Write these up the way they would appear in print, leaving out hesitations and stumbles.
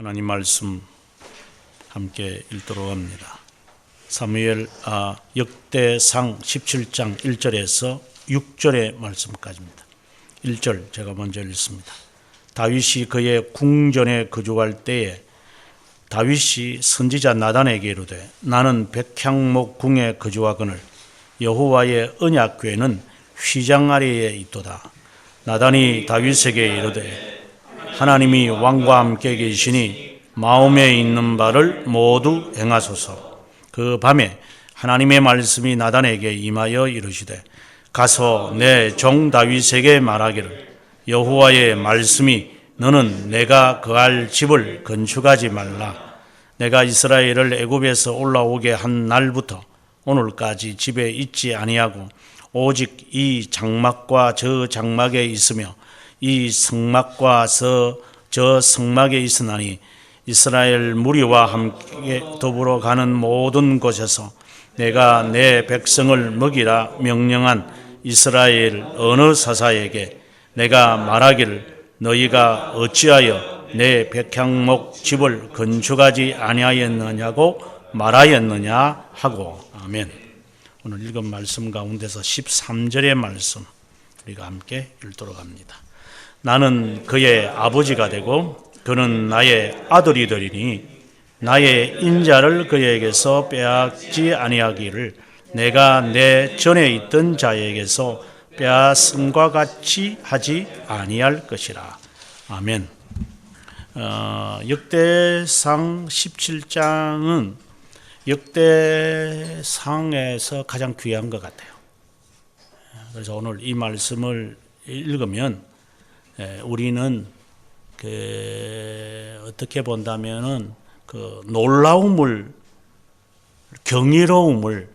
하나님 말씀 함께 읽도록 합니다. 사무엘 역대상 17장 1절에서 6절의 말씀까지입니다. 1절 제가 먼저 읽습니다. 다윗이 그의 궁전에 거주할 때에 다윗이 선지자 나단에게 이르되 나는 백향목 궁에 거주하거늘 여호와의 언약궤는 휘장 아래에 있도다. 나단이 다윗에게 이르되 하나님이 왕과 함께 계시니 마음에 있는 바를 모두 행하소서. 그 밤에 하나님의 말씀이 나단에게 임하여 이르시되 가서 내 종 다윗에게 말하기를 여호와의 말씀이 너는 내가 거할 집을 건축하지 말라. 내가 이스라엘을 애굽에서 올라오게 한 날부터 오늘까지 집에 있지 아니하고 오직 이 장막과 저 장막에 있으며 이 성막과 저 성막에 있으나니 이스라엘 무리와 함께 더불어 가는 모든 곳에서 내가 내 백성을 먹이라 명령한 이스라엘 어느 사사에게 내가 말하기를 너희가 어찌하여 내 백향목 집을 건축하지 아니하였느냐고 말하였느냐 하고. 아멘. 오늘 읽은 말씀 가운데서 13절의 말씀 우리가 함께 읽도록 합니다. 나는 그의 아버지가 되고 그는 나의 아들이 되리니 나의 인자를 그에게서 빼앗지 아니하기를 내가 내 전에 있던 자에게서 빼앗음과 같이 하지 아니할 것이라. 아멘. 역대상 17장은 역대상에서 가장 귀한 것 같아요. 그래서 오늘 이 말씀을 읽으면 우리는 어떻게 본다면은 놀라움을, 경이로움을,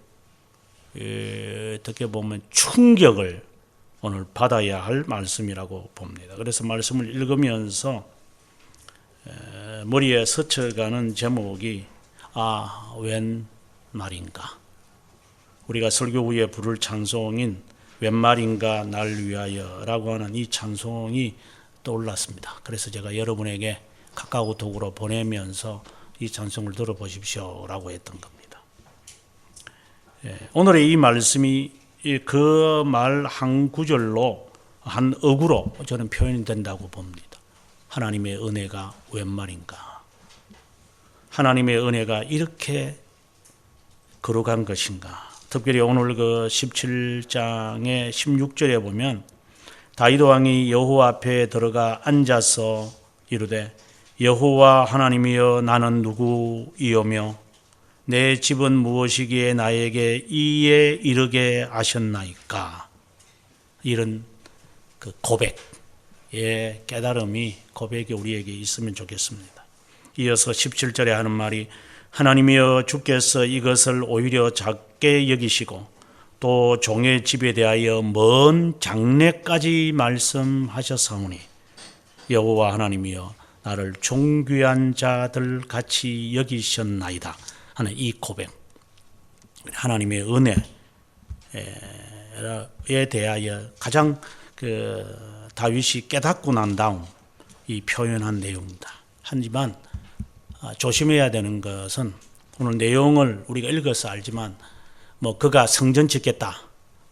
어떻게 보면 충격을 오늘 받아야 할 말씀이라고 봅니다. 그래서 말씀을 읽으면서 머리에 스쳐가는 제목이 웬 말인가. 우리가 설교 후에 부를 찬송인 웬 말인가 날 위하여라고 하는 이 찬송이 떠올랐습니다. 그래서 제가 여러분에게 카카오톡으로 보내면서 이 찬송을 들어보십시오라고 했던 겁니다. 오늘의 이 말씀이 그 말 한 구절로 한 어구로 저는 표현이 된다고 봅니다. 하나님의 은혜가 웬 말인가. 하나님의 은혜가 이렇게 거룩한 것인가. 특별히 오늘 그 17장의 16절에 보면 다윗 왕이 여호와 앞에 들어가 앉아서 이르되 여호와 하나님이여 나는 누구이오며 내 집은 무엇이기에 나에게 이에 이르게 하셨나이까. 이런 그 고백의 깨달음이 고백이 우리에게 있으면 좋겠습니다. 이어서 17절에 하는 말이 하나님이여 주께서 이것을 오히려 작게 여기시고 또 종의 집에 대하여 먼 장래까지 말씀하셨사오니 여호와 하나님이여 나를 존귀한 자들 같이 여기셨나이다 하는 이 고백, 하나님의 은혜에 대하여 가장 다윗이 깨닫고 난 다음 이 표현한 내용입니다. 하지만 조심해야 되는 것은 오늘 내용을 우리가 읽어서 알지만 그가 성전 짓겠다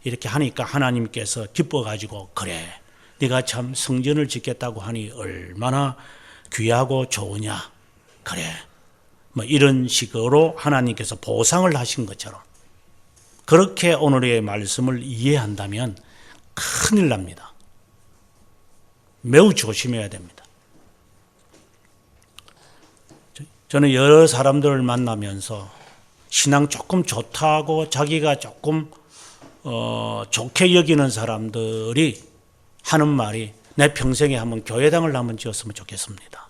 이렇게 하니까 하나님께서 기뻐가지고 그래 네가 참 성전을 짓겠다고 하니 얼마나 귀하고 좋으냐 그래 이런 식으로 하나님께서 보상을 하신 것처럼 그렇게 오늘의 말씀을 이해한다면 큰일 납니다. 매우 조심해야 됩니다. 저는 여러 사람들을 만나면서 신앙 조금 좋다고 자기가 조금 좋게 여기는 사람들이 하는 말이 내 평생에 한번 교회당을 한번 지었으면 좋겠습니다.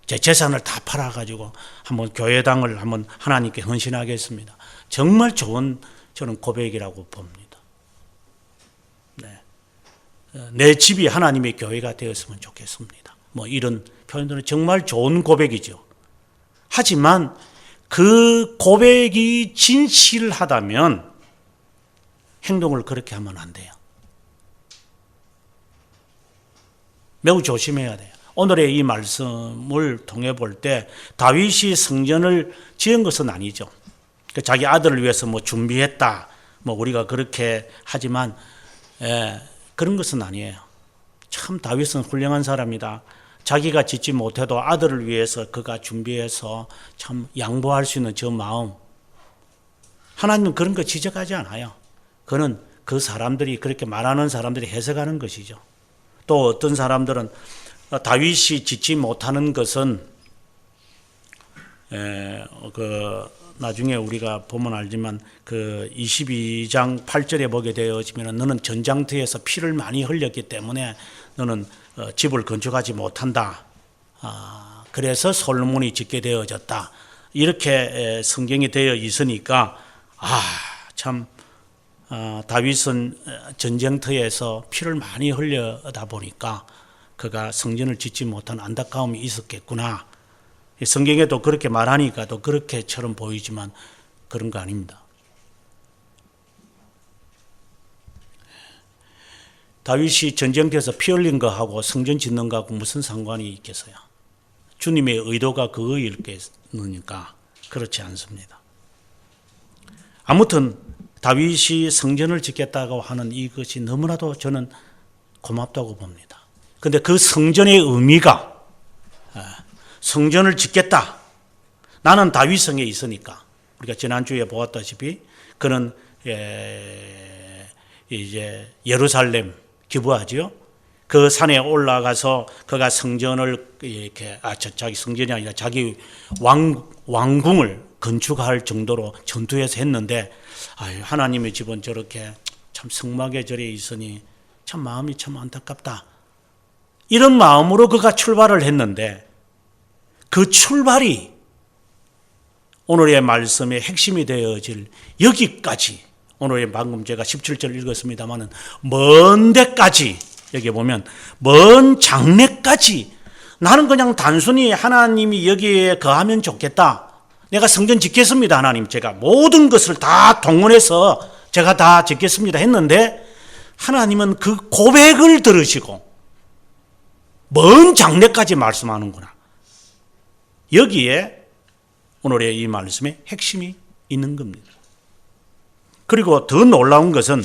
제 재산을 다 팔아가지고 한번 교회당을 한번 하나님께 헌신하겠습니다. 정말 좋은 저는 고백이라고 봅니다. 내 집이 하나님의 교회가 되었으면 좋겠습니다. 이런 표현들은 정말 좋은 고백이죠. 하지만 그 고백이 진실하다면 행동을 그렇게 하면 안 돼요. 매우 조심해야 돼요. 오늘의 이 말씀을 통해 볼 때 다윗이 성전을 지은 것은 아니죠. 자기 아들을 위해서 뭐 준비했다, 뭐 우리가 그렇게 하지만 그런 것은 아니에요. 참 다윗은 훌륭한 사람이다. 자기가 짓지 못해도 아들을 위해서 그가 준비해서 참 양보할 수 있는 저 마음, 하나님은 그런 거 지적하지 않아요. 그는 그 사람들이 그렇게 말하는 사람들이 해석하는 것이죠. 또 어떤 사람들은 다윗이 짓지 못하는 것은 나중에 우리가 보면 알지만 그 22장 8절에 보게 되어지면 너는 전장터에서 피를 많이 흘렸기 때문에 너는 집을 건축하지 못한다. 그래서 솔로몬이 짓게 되어졌다. 이렇게 성경이 되어 있으니까 참 다윗은 전쟁터에서 피를 많이 흘려다 보니까 그가 성전을 짓지 못한 안타까움이 있었겠구나. 성경에도 그렇게 말하니까 또 그렇게처럼 보이지만 그런 거 아닙니다. 다윗이 전쟁터에서 피 흘린 거하고 성전 짓는 거하고 무슨 상관이 있겠어요? 주님의 의도가 그거일겠느니까 그렇지 않습니다. 아무튼 다윗이 성전을 짓겠다고 하는 이것이 너무나도 저는 고맙다고 봅니다. 그런데 그 성전의 의미가 성전을 짓겠다. 나는 다윗성에 있으니까. 우리가 지난주에 보았다시피 그는 이제 예루살렘 기부하지요. 그 산에 올라가서 그가 성전을 이렇게 자기 성전이 아니라 자기 왕궁을 건축할 정도로 전투해서 했는데 하나님의 집은 저렇게 참 성막에 절에 있으니 참 마음이 참 안타깝다. 이런 마음으로 그가 출발을 했는데 그 출발이 오늘의 말씀의 핵심이 되어질 여기까지, 오늘의 방금 제가 17절 읽었습니다마는 먼 데까지, 여기 보면 먼 장래까지 나는 그냥 단순히 하나님이 여기에 거하면 좋겠다. 내가 성전 짓겠습니다. 하나님 제가 모든 것을 다 동원해서 제가 다 짓겠습니다 했는데 하나님은 그 고백을 들으시고 먼 장래까지 말씀하는구나. 여기에 오늘의 이 말씀의 핵심이 있는 겁니다. 그리고 더 놀라운 것은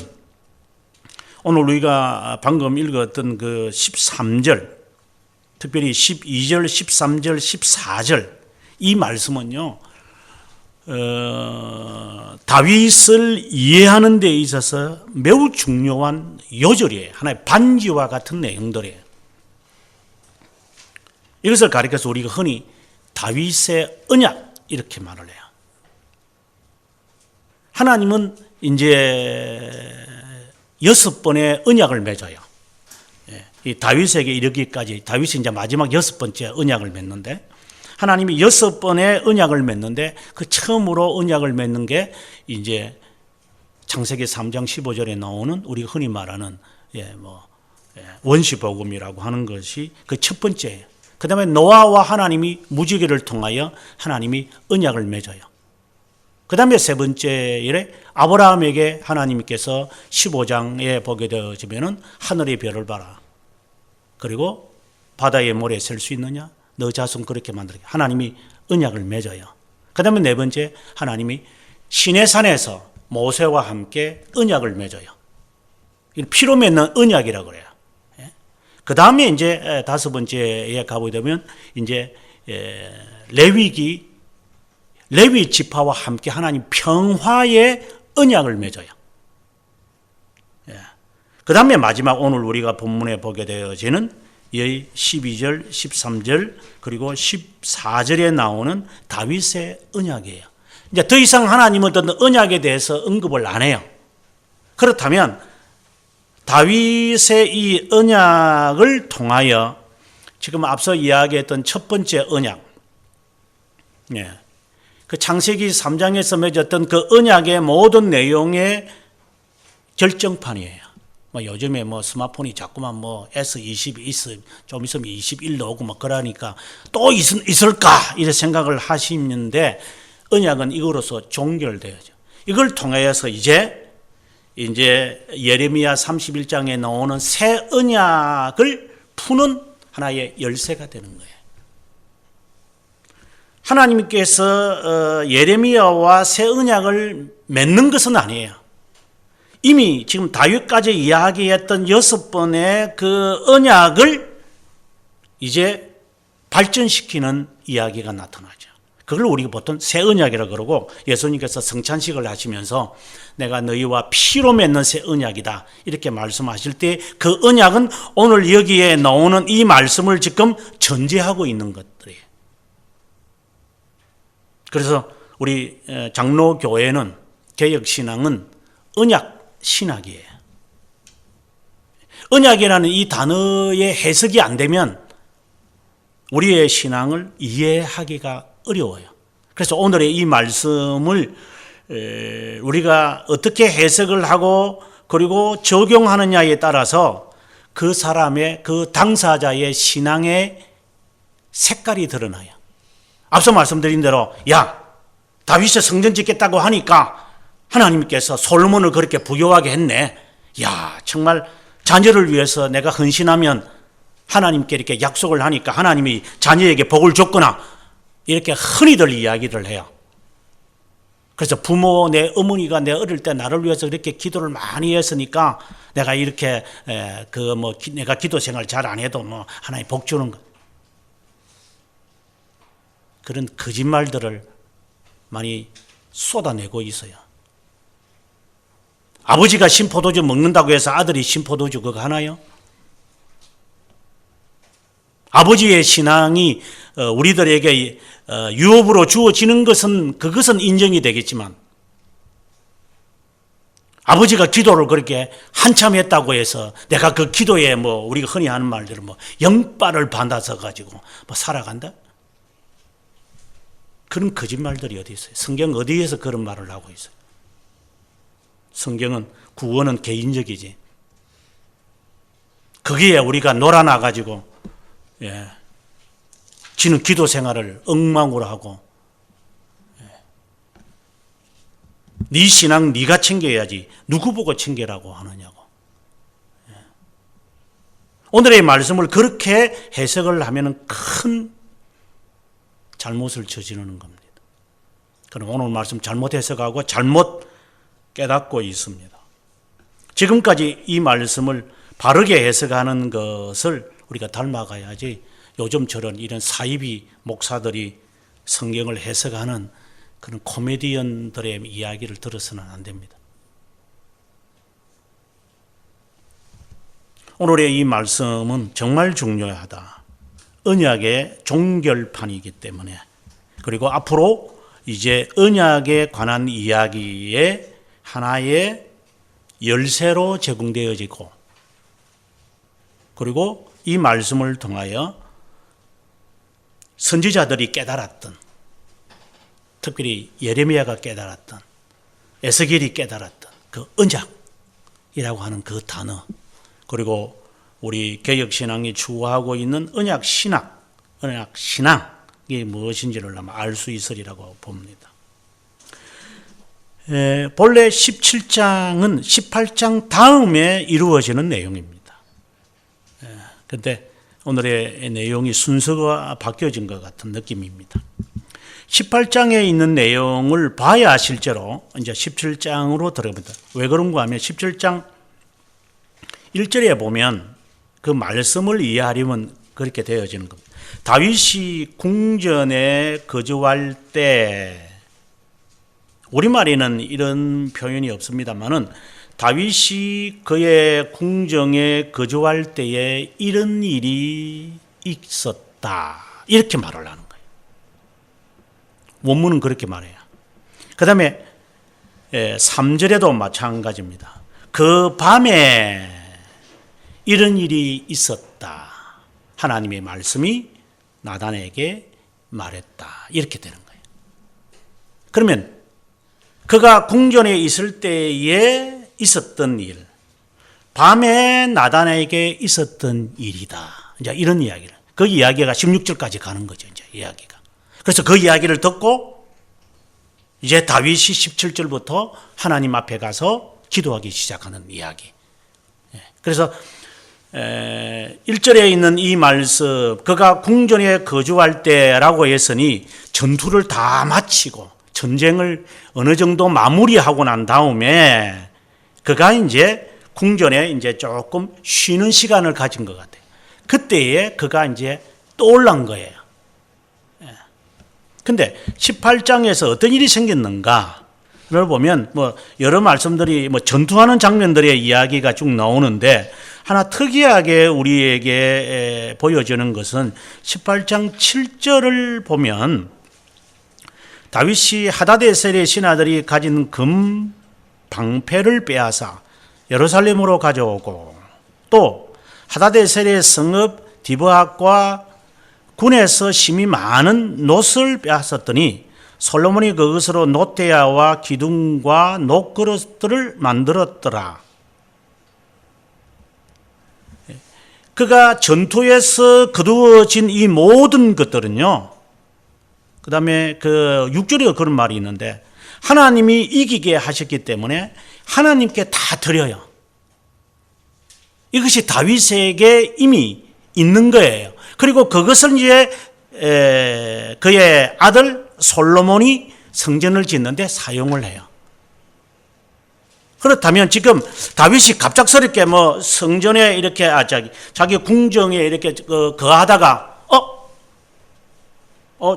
오늘 우리가 방금 읽었던 그 13절, 특별히 12절, 13절, 14절 이 말씀은요, 다윗을 이해하는 데 있어서 매우 중요한 요절이에요. 하나의 반지와 같은 내용들이에요. 이것을 가리켜서 우리가 흔히 다윗의 언약 이렇게 말을 해요. 하나님은 이제 6번의 언약을 맺어요. 이 다윗에게 이르기까지, 다윗이 이제 마지막 6번째 언약을 맺는데, 하나님이 6번의 언약을 맺는데 그 처음으로 언약을 맺는 게 이제 창세기 3장 15절에 나오는 우리가 흔히 말하는 원시복음이라고 하는 것이 그 첫 번째예요. 그 다음에 노아와 하나님이 무지개를 통하여 하나님이 언약을 맺어요. 그 다음에 세 번째에 아브라함에게 하나님께서 15장에 보게 되어지면은 하늘의 별을 봐라. 그리고 바다의 모래에 셀 수 있느냐? 너 자손 그렇게 만들게. 하나님이 언약을 맺어요. 그 다음에 네 번째, 하나님이 시내산에서 모세와 함께 언약을 맺어요. 피로 맺는 언약이라고 그래요. 그 다음에 이제 다섯 번째에 가보게 되면 이제 레위 지파와 함께 하나님 평화의 언약을 맺어요. 그 다음에 마지막 오늘 우리가 본문에 보게 되어지는 12절, 13절 그리고 14절에 나오는 다윗의 언약이에요. 이제 더 이상 하나님은 어떤 언약에 대해서 언급을 안 해요. 그렇다면 다윗의 이 언약을 통하여 지금 앞서 이야기했던 첫 번째 언약, 그 창세기 3장에서 맺었던 그 언약의 모든 내용의 결정판이에요. 요즘에 스마트폰이 자꾸만 S20 좀 있으면 21 나오고 그러니까 또 있을까 이런 생각을 하시는데 언약은 이거로서 종결되어져. 이걸 통해서 이제 예레미야 31장에 나오는 새 언약을 푸는 하나의 열쇠가 되는 거예요. 하나님께서 예레미야와 새 언약을 맺는 것은 아니에요. 이미 지금 다윗까지 이야기했던 6번의 그 언약을 이제 발전시키는 이야기가 나타나죠. 그걸 우리가 보통 새 언약이라고 그러고, 예수님께서 성찬식을 하시면서 내가 너희와 피로 맺는 새 언약이다 이렇게 말씀하실 때 그 언약은 오늘 여기에 나오는 이 말씀을 지금 전제하고 있는 것들이에요. 그래서 우리 장로교회는, 개혁신앙은 언약 신학이에요. 언약이라는 이 단어의 해석이 안 되면 우리의 신앙을 이해하기가 어려워요. 그래서 오늘의 이 말씀을 우리가 어떻게 해석을 하고 그리고 적용하느냐에 따라서 그 사람의, 그 당사자의 신앙의 색깔이 드러나요. 앞서 말씀드린 대로, 야, 다윗이 성전 짓겠다고 하니까 하나님께서 솔로몬을 그렇게 부유하게 했네. 야, 정말 자녀를 위해서 내가 헌신하면 하나님께 이렇게 약속을 하니까 하나님이 자녀에게 복을 줬구나. 이렇게 흔히들 이야기를 해요. 그래서 부모, 내 어머니가 내 어릴 때 나를 위해서 이렇게 기도를 많이 했으니까 내가 이렇게 내가 기도 생활 잘 안 해도 하나님 복 주는 것. 그런 거짓말들을 많이 쏟아내고 있어요. 아버지가 신포도주 먹는다고 해서 아들이 신포도주 그거 하나요? 아버지의 신앙이 우리들에게 유업으로 주어지는 것은, 그것은 인정이 되겠지만, 아버지가 기도를 그렇게 한참 했다고 해서 내가 그 기도에 우리가 흔히 하는 말대로 영빨을 받아서 가지고 살아간다? 그런 거짓말들이 어디 있어요? 성경 어디에서 그런 말을 하고 있어요? 성경은 구원은 개인적이지. 거기에 우리가 놀아나가지고 지는 기도 생활을 엉망으로 하고, 네 신앙 네가 챙겨야지 누구 보고 챙겨라고 하느냐고. 오늘의 말씀을 그렇게 해석을 하면 큰 잘못을 저지르는 겁니다. 그럼 오늘 말씀 잘못 해석하고 잘못 깨닫고 있습니다. 지금까지 이 말씀을 바르게 해석하는 것을 우리가 닮아가야지 요즘처럼 이런 사이비 목사들이 성경을 해석하는 그런 코미디언들의 이야기를 들어서는 안 됩니다. 오늘의 이 말씀은 정말 중요하다. 언약의 종결판이기 때문에, 그리고 앞으로 이제 언약에 관한 이야기의 하나의 열쇠로 제공되어지고, 그리고 이 말씀을 통하여 선지자들이 깨달았던, 특별히 예레미야가 깨달았던, 에스겔이 깨달았던 그 언약이라고 하는 그 단어, 그리고 우리 개혁신앙이 추구하고 있는 언약신앙이 무엇인지를 아마 알 수 있으리라고 봅니다. 본래 17장은 18장 다음에 이루어지는 내용입니다. 그런데 오늘의 내용이 순서가 바뀌어진 것 같은 느낌입니다. 18장에 있는 내용을 봐야 실제로 이제 17장으로 들어갑니다. 왜 그런가 하면 17장 1절에 보면 그 말씀을 이해하려면 그렇게 되어지는 겁니다. 다윗이 궁전에 거주할 때, 우리말에는 이런 표현이 없습니다만은 다윗이 그의 궁정에 거주할 때에 이런 일이 있었다, 이렇게 말을 하는 거예요. 원문은 그렇게 말해요. 그 다음에 3절에도 마찬가지입니다. 그 밤에 이런 일이 있었다, 하나님의 말씀이 나단에게 말했다, 이렇게 되는 거예요. 그러면 그가 궁전에 있을 때에 있었던 일, 밤에 나단에게 있었던 일이다, 이제 이런 이야기를, 그 이야기가 16절까지 가는 거죠. 이제 이야기가. 그래서 그 이야기를 듣고 이제 다윗이 17절부터 하나님 앞에 가서 기도하기 시작하는 이야기. 그래서 1절에 있는 이 말씀, 그가 궁전에 거주할 때라고 했으니 전투를 다 마치고 전쟁을 어느 정도 마무리하고 난 다음에 그가 이제 궁전에 이제 조금 쉬는 시간을 가진 것 같아요. 그때에 그가 이제 떠올란 거예요. 근데 18장에서 어떤 일이 생겼는가를 보면 뭐 여러 말씀들이 뭐 전투하는 장면들의 이야기가 쭉 나오는데 하나 특이하게 우리에게 보여주는 것은 18장 7절을 보면 다윗이 하다데셀의 신하들이 가진 금 방패를 빼앗아 예루살렘으로 가져오고 또 하다데셀의 성읍 디브앗과 군에서 심이 많은 놋을 빼앗았더니 솔로몬이 그것으로 놋대야와 기둥과 놋그릇들을 만들었더라. 그가 전투에서 거두어진 이 모든 것들은요, 그 다음에 그 6절에 그런 말이 있는데 하나님이 이기게 하셨기 때문에 하나님께 다 드려요. 이것이 다윗에게 이미 있는 거예요. 그리고 그것을 이제 그의 아들 솔로몬이 성전을 짓는데 사용을 해요. 그렇다면 지금 다윗이 갑작스럽게 뭐 성전에 이렇게 자기 궁정에 이렇게 거하다가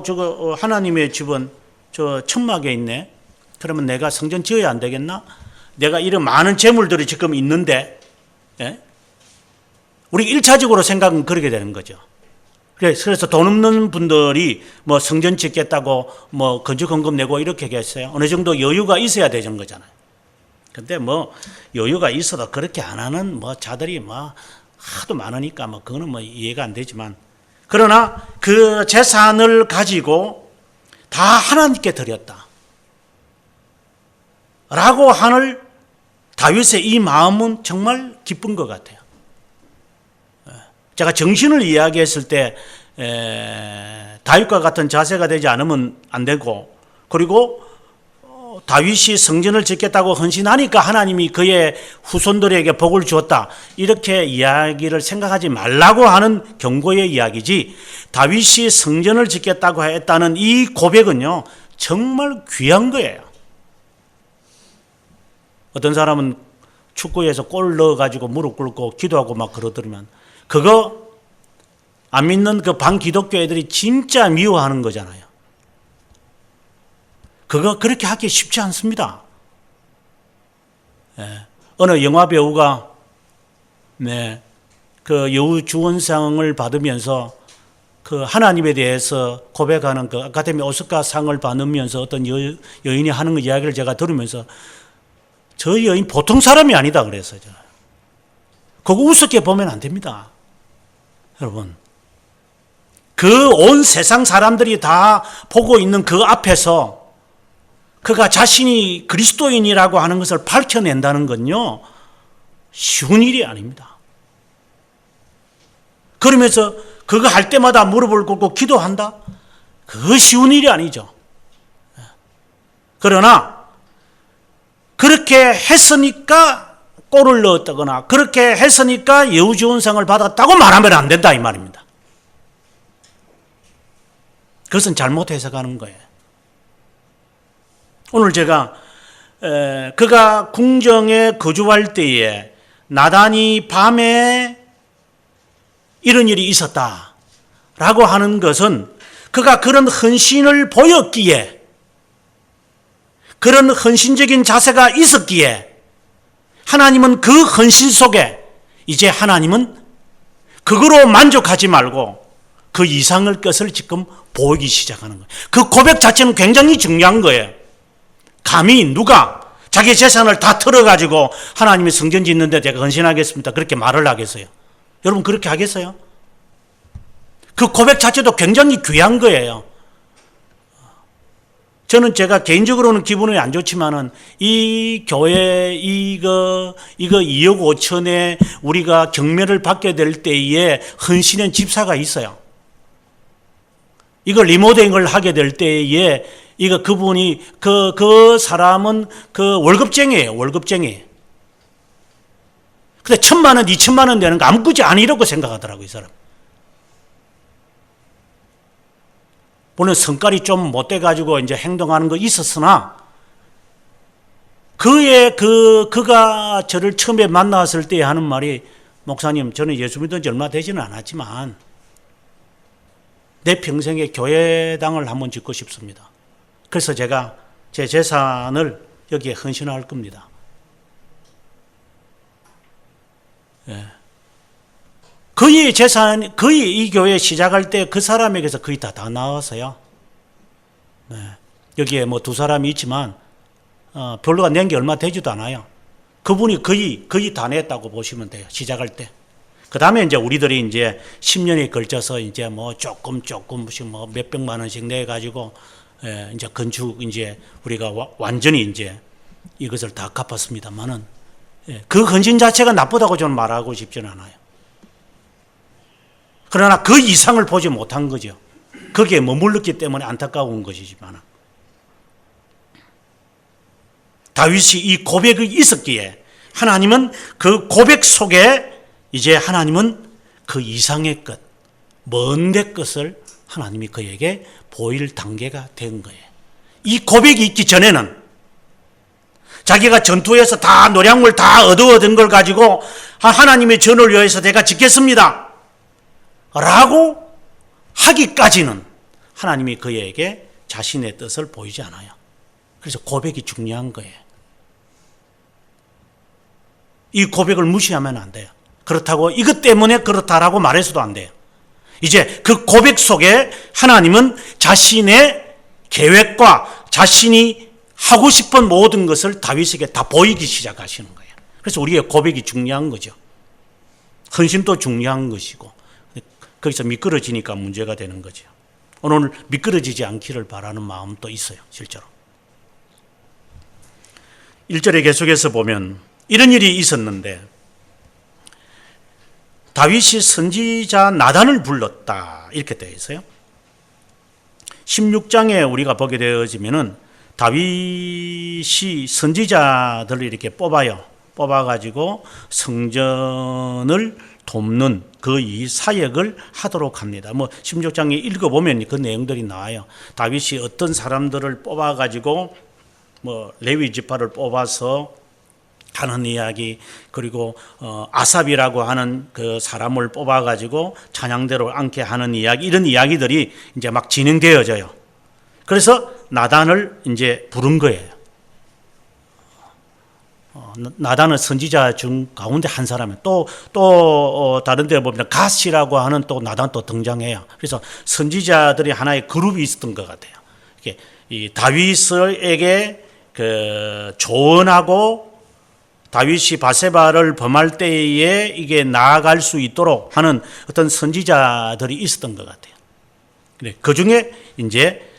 저거 하나님의 집은 저 천막에 있네. 그러면 내가 성전 지어야 안 되겠나? 내가 이런 많은 재물들이 지금 있는데, 예? 우리 1차적으로 생각은 그렇게 되는 거죠. 그래서 돈 없는 분들이 뭐 성전 짓겠다고 뭐 건축헌금 내고 이렇게 했어요. 어느 정도 여유가 있어야 되는 거잖아요. 근데 뭐 여유가 있어도 그렇게 안 하는 뭐 자들이 뭐 하도 많으니까 뭐 그거는 뭐 이해가 안 되지만, 그러나 그 재산을 가지고 다 하나님께 드렸다 라고 하는 다윗의 이 마음은 정말 기쁜 것 같아요. 제가 정신을 이야기했을 때 다윗과 같은 자세가 되지 않으면 안 되고, 그리고 다윗이 성전을 짓겠다고 헌신하니까 하나님이 그의 후손들에게 복을 주었다, 이렇게 이야기를 생각하지 말라고 하는 경고의 이야기지, 다윗이 성전을 짓겠다고 했다는 이 고백은요 정말 귀한 거예요. 어떤 사람은 축구에서 골 넣어가지고 무릎 꿇고 기도하고 막 그러더니만 그거 안 믿는 그 반기독교 애들이 진짜 미워하는 거잖아요. 그거 그렇게 하기 쉽지 않습니다. 어느 영화 배우가 그 여우주연상을 받으면서 그 하나님에 대해서 고백하는 그 아카데미 오스카상을 받으면서 어떤 여인이 하는 그 이야기를 제가 들으면서 저 여인 보통 사람이 아니다 그랬어요. 그거 우습게 보면 안 됩니다. 여러분, 그 온 세상 사람들이 다 보고 있는 그 앞에서 그가 자신이 그리스도인이라고 하는 것을 밝혀낸다는 건요 쉬운 일이 아닙니다. 그러면서 그거 할 때마다 무릎을 꿇고 기도한다? 그거 쉬운 일이 아니죠. 그러나 그렇게 했으니까 골을 넣었다거나 그렇게 했으니까 여우주연상을 받았다고 말하면 안 된다 이 말입니다. 그것은 잘못 해석하는 거예요. 오늘 제가 그가 궁정에 거주할 때에 나단이 밤에 이런 일이 있었다라고 하는 것은 그가 그런 헌신을 보였기에, 그런 헌신적인 자세가 있었기에 하나님은 그 헌신 속에 이제 하나님은 그거로 만족하지 말고 그 이상의 것을 지금 보이기 시작하는 거예요. 그 고백 자체는 굉장히 중요한 거예요. 감히 누가 자기 재산을 다 털어가지고 하나님이 성전 짓는데 제가 헌신하겠습니다 그렇게 말을 하겠어요? 여러분 그렇게 하겠어요? 그 고백 자체도 굉장히 귀한 거예요. 저는 제가 개인적으로는 기분이 안 좋지만은 이 교회 이거 2억 5천에 우리가 경매를 받게 될 때에 헌신한 집사가 있어요. 이거 리모델링을 하게 될 때에 이거 그분이 그 사람은 그 월급쟁이에요. 월급쟁이. 근데 1,000만 원, 2,000만 원 되는 거 아무것도 아니라고 생각하더라고요, 이 사람. 물론 성깔이 좀 못돼가지고 이제 행동하는 거 있었으나, 그가 저를 처음에 만났을 때 하는 말이, 목사님, 저는 예수 믿은 지 얼마 되지는 않았지만, 내 평생에 교회당을 한번 짓고 싶습니다. 그래서 제가 제 재산을 여기에 헌신할 겁니다. 예. 거의 이 교회 시작할 때 그 사람에게서 거의 다 나왔어요. 네. 여기에 뭐 2 사람이 있지만, 별로가 낸 게 얼마 되지도 않아요. 그분이 거의 다 냈다고 보시면 돼요. 시작할 때. 그 다음에 이제 우리들이 이제 10년에 걸쳐서 이제 뭐 조금씩 뭐 몇백만 원씩 내가지고, 이제 건축 이제 우리가 완전히 이제 이것을 다 갚았습니다만은, 그 헌신 자체가 나쁘다고 저는 말하고 싶지는 않아요. 그러나 그 이상을 보지 못한 거죠. 거기에 머물렀기 때문에 안타까운 것이지만, 다윗이 이 고백이 있었기에 하나님은 그 고백 속에 이제 하나님은 그 이상의 것, 먼데 것을 하나님이 그에게 보일 단계가 된 거예요. 이 고백이 있기 전에는 자기가 전투에서 다 노량물 다 얻은 걸 가지고 하나님의 전을 위해서 내가 짓겠습니다 라고 하기까지는 하나님이 그에게 자신의 뜻을 보이지 않아요. 그래서 고백이 중요한 거예요. 이 고백을 무시하면 안 돼요. 그렇다고 이것 때문에 그렇다라고 말해서도 안 돼요. 이제 그 고백 속에 하나님은 자신의 계획과 자신이 하고 싶은 모든 것을 다윗에게 다 보이기 시작하시는 거예요. 그래서 우리의 고백이 중요한 거죠. 헌신도 중요한 것이고, 거기서 미끄러지니까 문제가 되는 거죠. 오늘 미끄러지지 않기를 바라는 마음도 있어요, 실제로. 1절에 계속해서 보면 이런 일이 있었는데, 다윗이 선지자 나단을 불렀다 이렇게 되어 있어요. 16장에 우리가 보게 되어지면은 다윗이 선지자들을 이렇게 뽑아가지고 성전을 돕는 그 이 사역을 하도록 합니다. 뭐 16장에 읽어보면 그 내용들이 나와요. 다윗이 어떤 사람들을 뽑아가지고 뭐 레위 지파를 뽑아서 하는 이야기, 그리고 아삽이라고 하는 그 사람을 뽑아가지고 찬양대로 앉게 하는 이야기, 이런 이야기들이 이제 막 진행되어져요. 그래서 나단을 이제 부른 거예요. 나단은 선지자 중 가운데 한 사람이에요. 또 다른 데 보면 갓이라고 하는 또 나단 또 등장해요. 그래서 선지자들이 하나의 그룹이 있었던 것 같아요. 이게 이 다윗에게 그 조언하고 다윗이 바세바를 범할 때에 이게 나아갈 수 있도록 하는 어떤 선지자들이 있었던 것 같아요. 그 중에 이제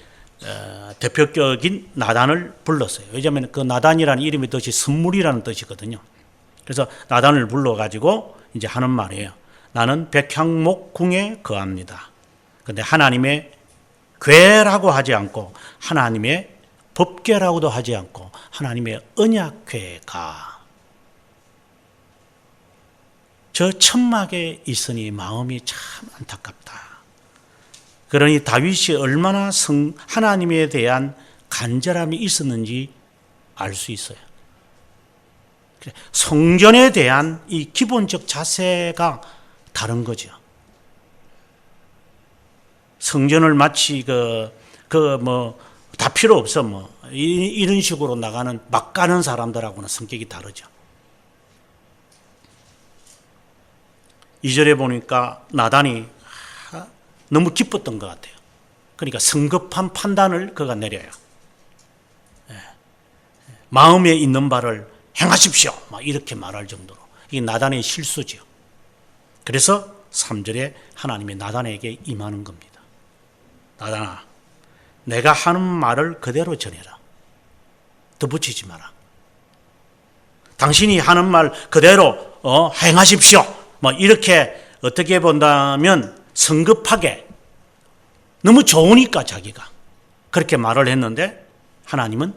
대표격인 나단을 불렀어요. 왜냐하면 그 나단이라는 이름의 뜻이 선물이라는 뜻이거든요. 그래서 나단을 불러가지고 이제 하는 말이에요. 나는 백향목궁에 거합니다. 그런데 하나님의 궤라고 하지 않고 하나님의 법궤라고도 하지 않고 하나님의 언약궤에 가. 저 천막에 있으니 마음이 참 안타깝다. 그러니 다윗이 얼마나 하나님에 대한 간절함이 있었는지 알 수 있어요. 성전에 대한 이 기본적 자세가 다른 거죠. 성전을 마치 다 필요 없어 이런 식으로 나가는 막 가는 사람들하고는 성격이 다르죠. 2절에 보니까 나단이 너무 기뻤던 것 같아요. 그러니까 성급한 판단을 그가 내려요. 마음에 있는 바를 행하십시오. 이렇게 말할 정도로. 이게 나단의 실수죠. 그래서 3절에 하나님이 나단에게 임하는 겁니다. 나단아, 내가 하는 말을 그대로 전해라. 덧붙이지 마라. 당신이 하는 말 그대로 행하십시오. 이렇게 어떻게 본다면 성급하게 너무 좋으니까 자기가 그렇게 말을 했는데 하나님은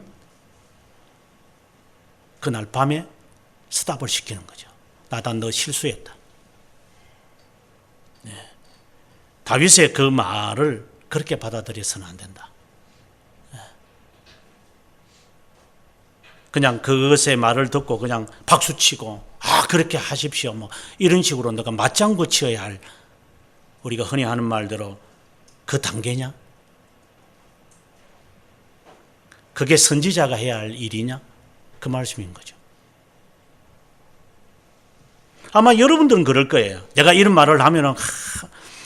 그날 밤에 스탑을 시키는 거죠. 나단 너 실수했다. 다윗의 그 말을 그렇게 받아들여서는 안 된다. 그냥 그것의 말을 듣고 그냥 박수치고 그렇게 하십시오 뭐 이런 식으로 너가 맞장구 치어야 할, 우리가 흔히 하는 말대로 그 단계냐? 그게 선지자가 해야 할 일이냐? 그 말씀인 거죠. 아마 여러분들은 그럴 거예요. 내가 이런 말을 하면은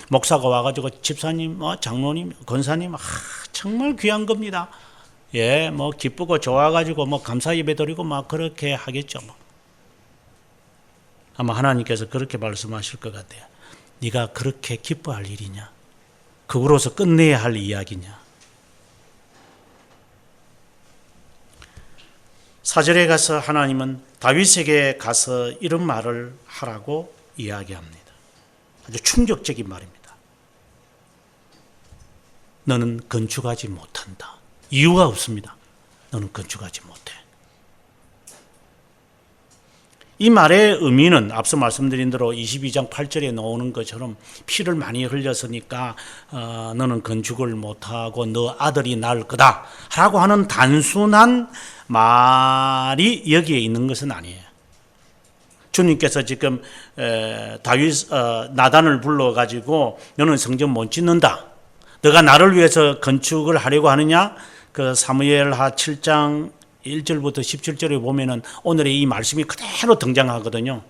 목사가 와가지고 집사님, 장로님, 권사님, 정말 귀한 겁니다. 예, 뭐 기쁘고 좋아가지고 뭐 감사 예배 드리고 막 그렇게 하겠죠. 뭐. 아마 하나님께서 그렇게 말씀하실 것 같아요. 네가 그렇게 기뻐할 일이냐? 그거로서 끝내야 할 이야기냐? 4절에 가서 하나님은 다윗에게 가서 이런 말을 하라고 이야기합니다. 아주 충격적인 말입니다. 너는 건축하지 못한다. 이유가 없습니다. 너는 건축하지 못해. 이 말의 의미는 앞서 말씀드린 대로 22장 8절에 나오는 것처럼 피를 많이 흘렸으니까 너는 건축을 못하고 너 아들이 낳을 거다 라고 하는 단순한 말이 여기에 있는 것은 아니에요. 주님께서 지금 다윗 나단을 불러가지고 너는 성전 못 짓는다. 너가 나를 위해서 건축을 하려고 하느냐? 그 사무엘하 7장 1절부터 17절에 보면은 오늘의 이 말씀이 그대로 등장하거든요.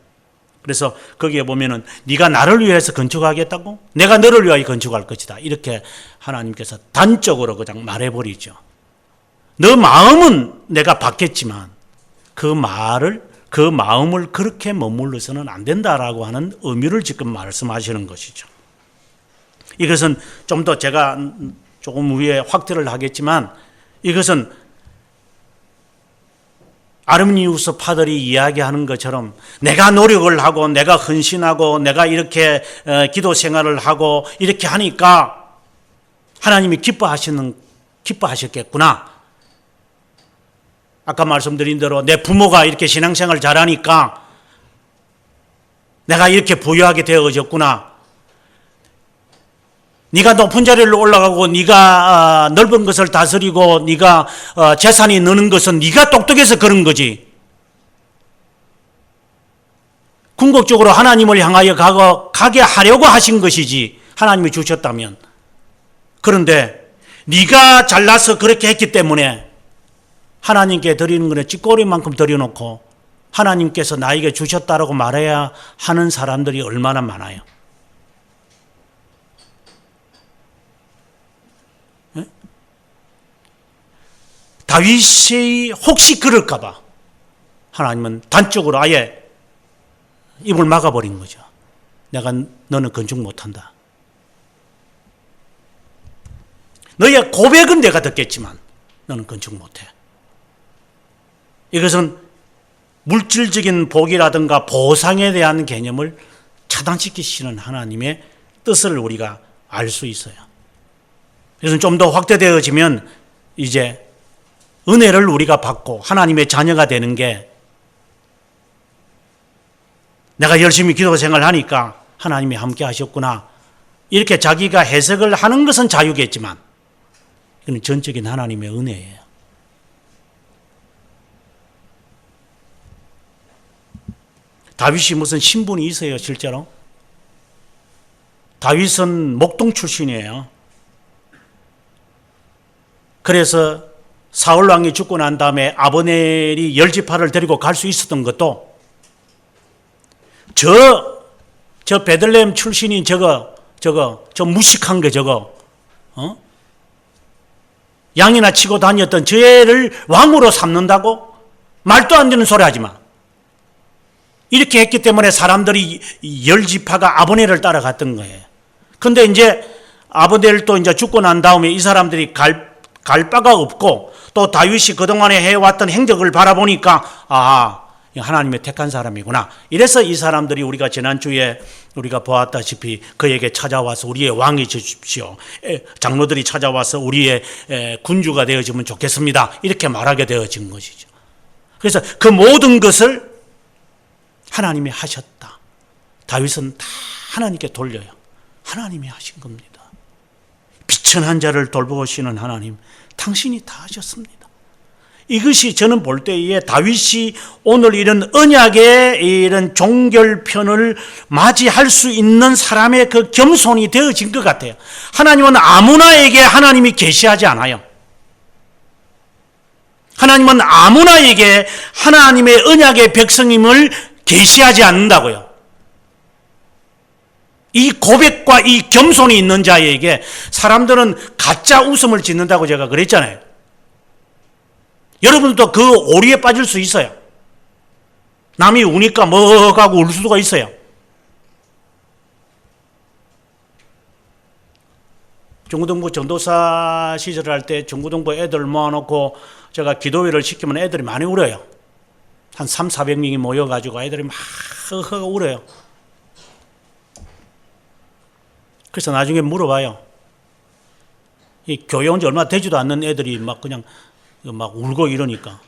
그래서 거기에 보면은 네가 나를 위해서 건축하겠다고? 내가 너를 위하여 건축할 것이다. 이렇게 하나님께서 단적으로 그냥 말해버리죠. 너 마음은 내가 받겠지만 그 마음을 그렇게 머물러서는 안 된다라고 하는 의미를 지금 말씀하시는 것이죠. 이것은 좀 더 제가 조금 위에 확대를 하겠지만 이것은 아르미니우스 파들이 이야기하는 것처럼 내가 노력을 하고 내가 헌신하고 내가 이렇게 기도 생활을 하고 이렇게 하니까 하나님이 기뻐하셨겠구나. 아까 말씀드린 대로 내 부모가 이렇게 신앙생활 잘하니까 내가 이렇게 부유하게 되어졌구나. 네가 높은 자리를 올라가고 네가 넓은 것을 다스리고 네가 재산이 느는 것은 네가 똑똑해서 그런 거지. 궁극적으로 하나님을 향하여 가게 하려고 하신 것이지 하나님이 주셨다면. 그런데 네가 잘나서 그렇게 했기 때문에 하나님께 드리는 것은 찌꺼리만큼 드려놓고 하나님께서 나에게 주셨다라고 말해야 하는 사람들이 얼마나 많아요. 다윗이 혹시 그럴까 봐 하나님은 단적으로 아예 입을 막아버린 거죠. 너는 건축 못한다. 너의 고백은 내가 듣겠지만 너는 건축 못해. 이것은 물질적인 복이라든가 보상에 대한 개념을 차단시키시는 하나님의 뜻을 우리가 알 수 있어요. 그래서 좀 더 확대되어지면 이제 은혜를 우리가 받고 하나님의 자녀가 되는 게 내가 열심히 기도 생활을 하니까 하나님이 함께 하셨구나. 이렇게 자기가 해석을 하는 것은 자유겠지만 이건 전적인 하나님의 은혜예요. 다윗이 무슨 신분이 있어요, 실제로? 다윗은 목동 출신이에요. 그래서 사울 왕이 죽고 난 다음에 아브넬이 열지파를 데리고 갈 수 있었던 것도 저 베들레헴 출신인 저 무식한 게 양이나 치고 다녔던 저 애를 왕으로 삼는다고? 말도 안 되는 소리 하지 마. 이렇게 했기 때문에 사람들이 열지파가 아브넬을 따라갔던 거예요. 근데 이제 아브넬도 이제 죽고 난 다음에 이 사람들이 갈 바가 없고 또 다윗이 그동안에 해왔던 행적을 바라보니까 하나님의 택한 사람이구나. 이래서 이 사람들이 우리가 지난주에 우리가 보았다시피 그에게 찾아와서 우리의 왕이 되십시오. 장로들이 찾아와서 우리의 군주가 되어지면 좋겠습니다. 이렇게 말하게 되어진 것이죠. 그래서 그 모든 것을 하나님이 하셨다. 다윗은 다 하나님께 돌려요. 하나님이 하신 겁니다. 비천한 자를 돌보시는 하나님, 당신이 다 하셨습니다. 이것이 저는 볼 때에 다윗이 오늘 이런 언약의 이런 종결편을 맞이할 수 있는 사람의 그 겸손이 되어진 것 같아요. 하나님은 아무나에게 하나님이 계시하지 않아요. 하나님은 아무나에게 하나님의 언약의 백성임을 계시하지 않는다고요. 이 고백과 이 겸손이 있는 자에게 사람들은 가짜 웃음을 짓는다고 제가 그랬잖아요. 여러분도 그 오리에 빠질 수 있어요. 남이 우니까 뭐 하고 울 수가 있어요. 중고등부 전도사 시절을 할 때 중고등부 애들 모아놓고 제가 기도회를 시키면 애들이 많이 울어요. 한 300~400명이 모여가지고 애들이 막 울어요. 그래서 나중에 물어봐요. 이 교회 온 지 얼마 되지도 않는 애들이 막 그냥 막 울고 이러니까.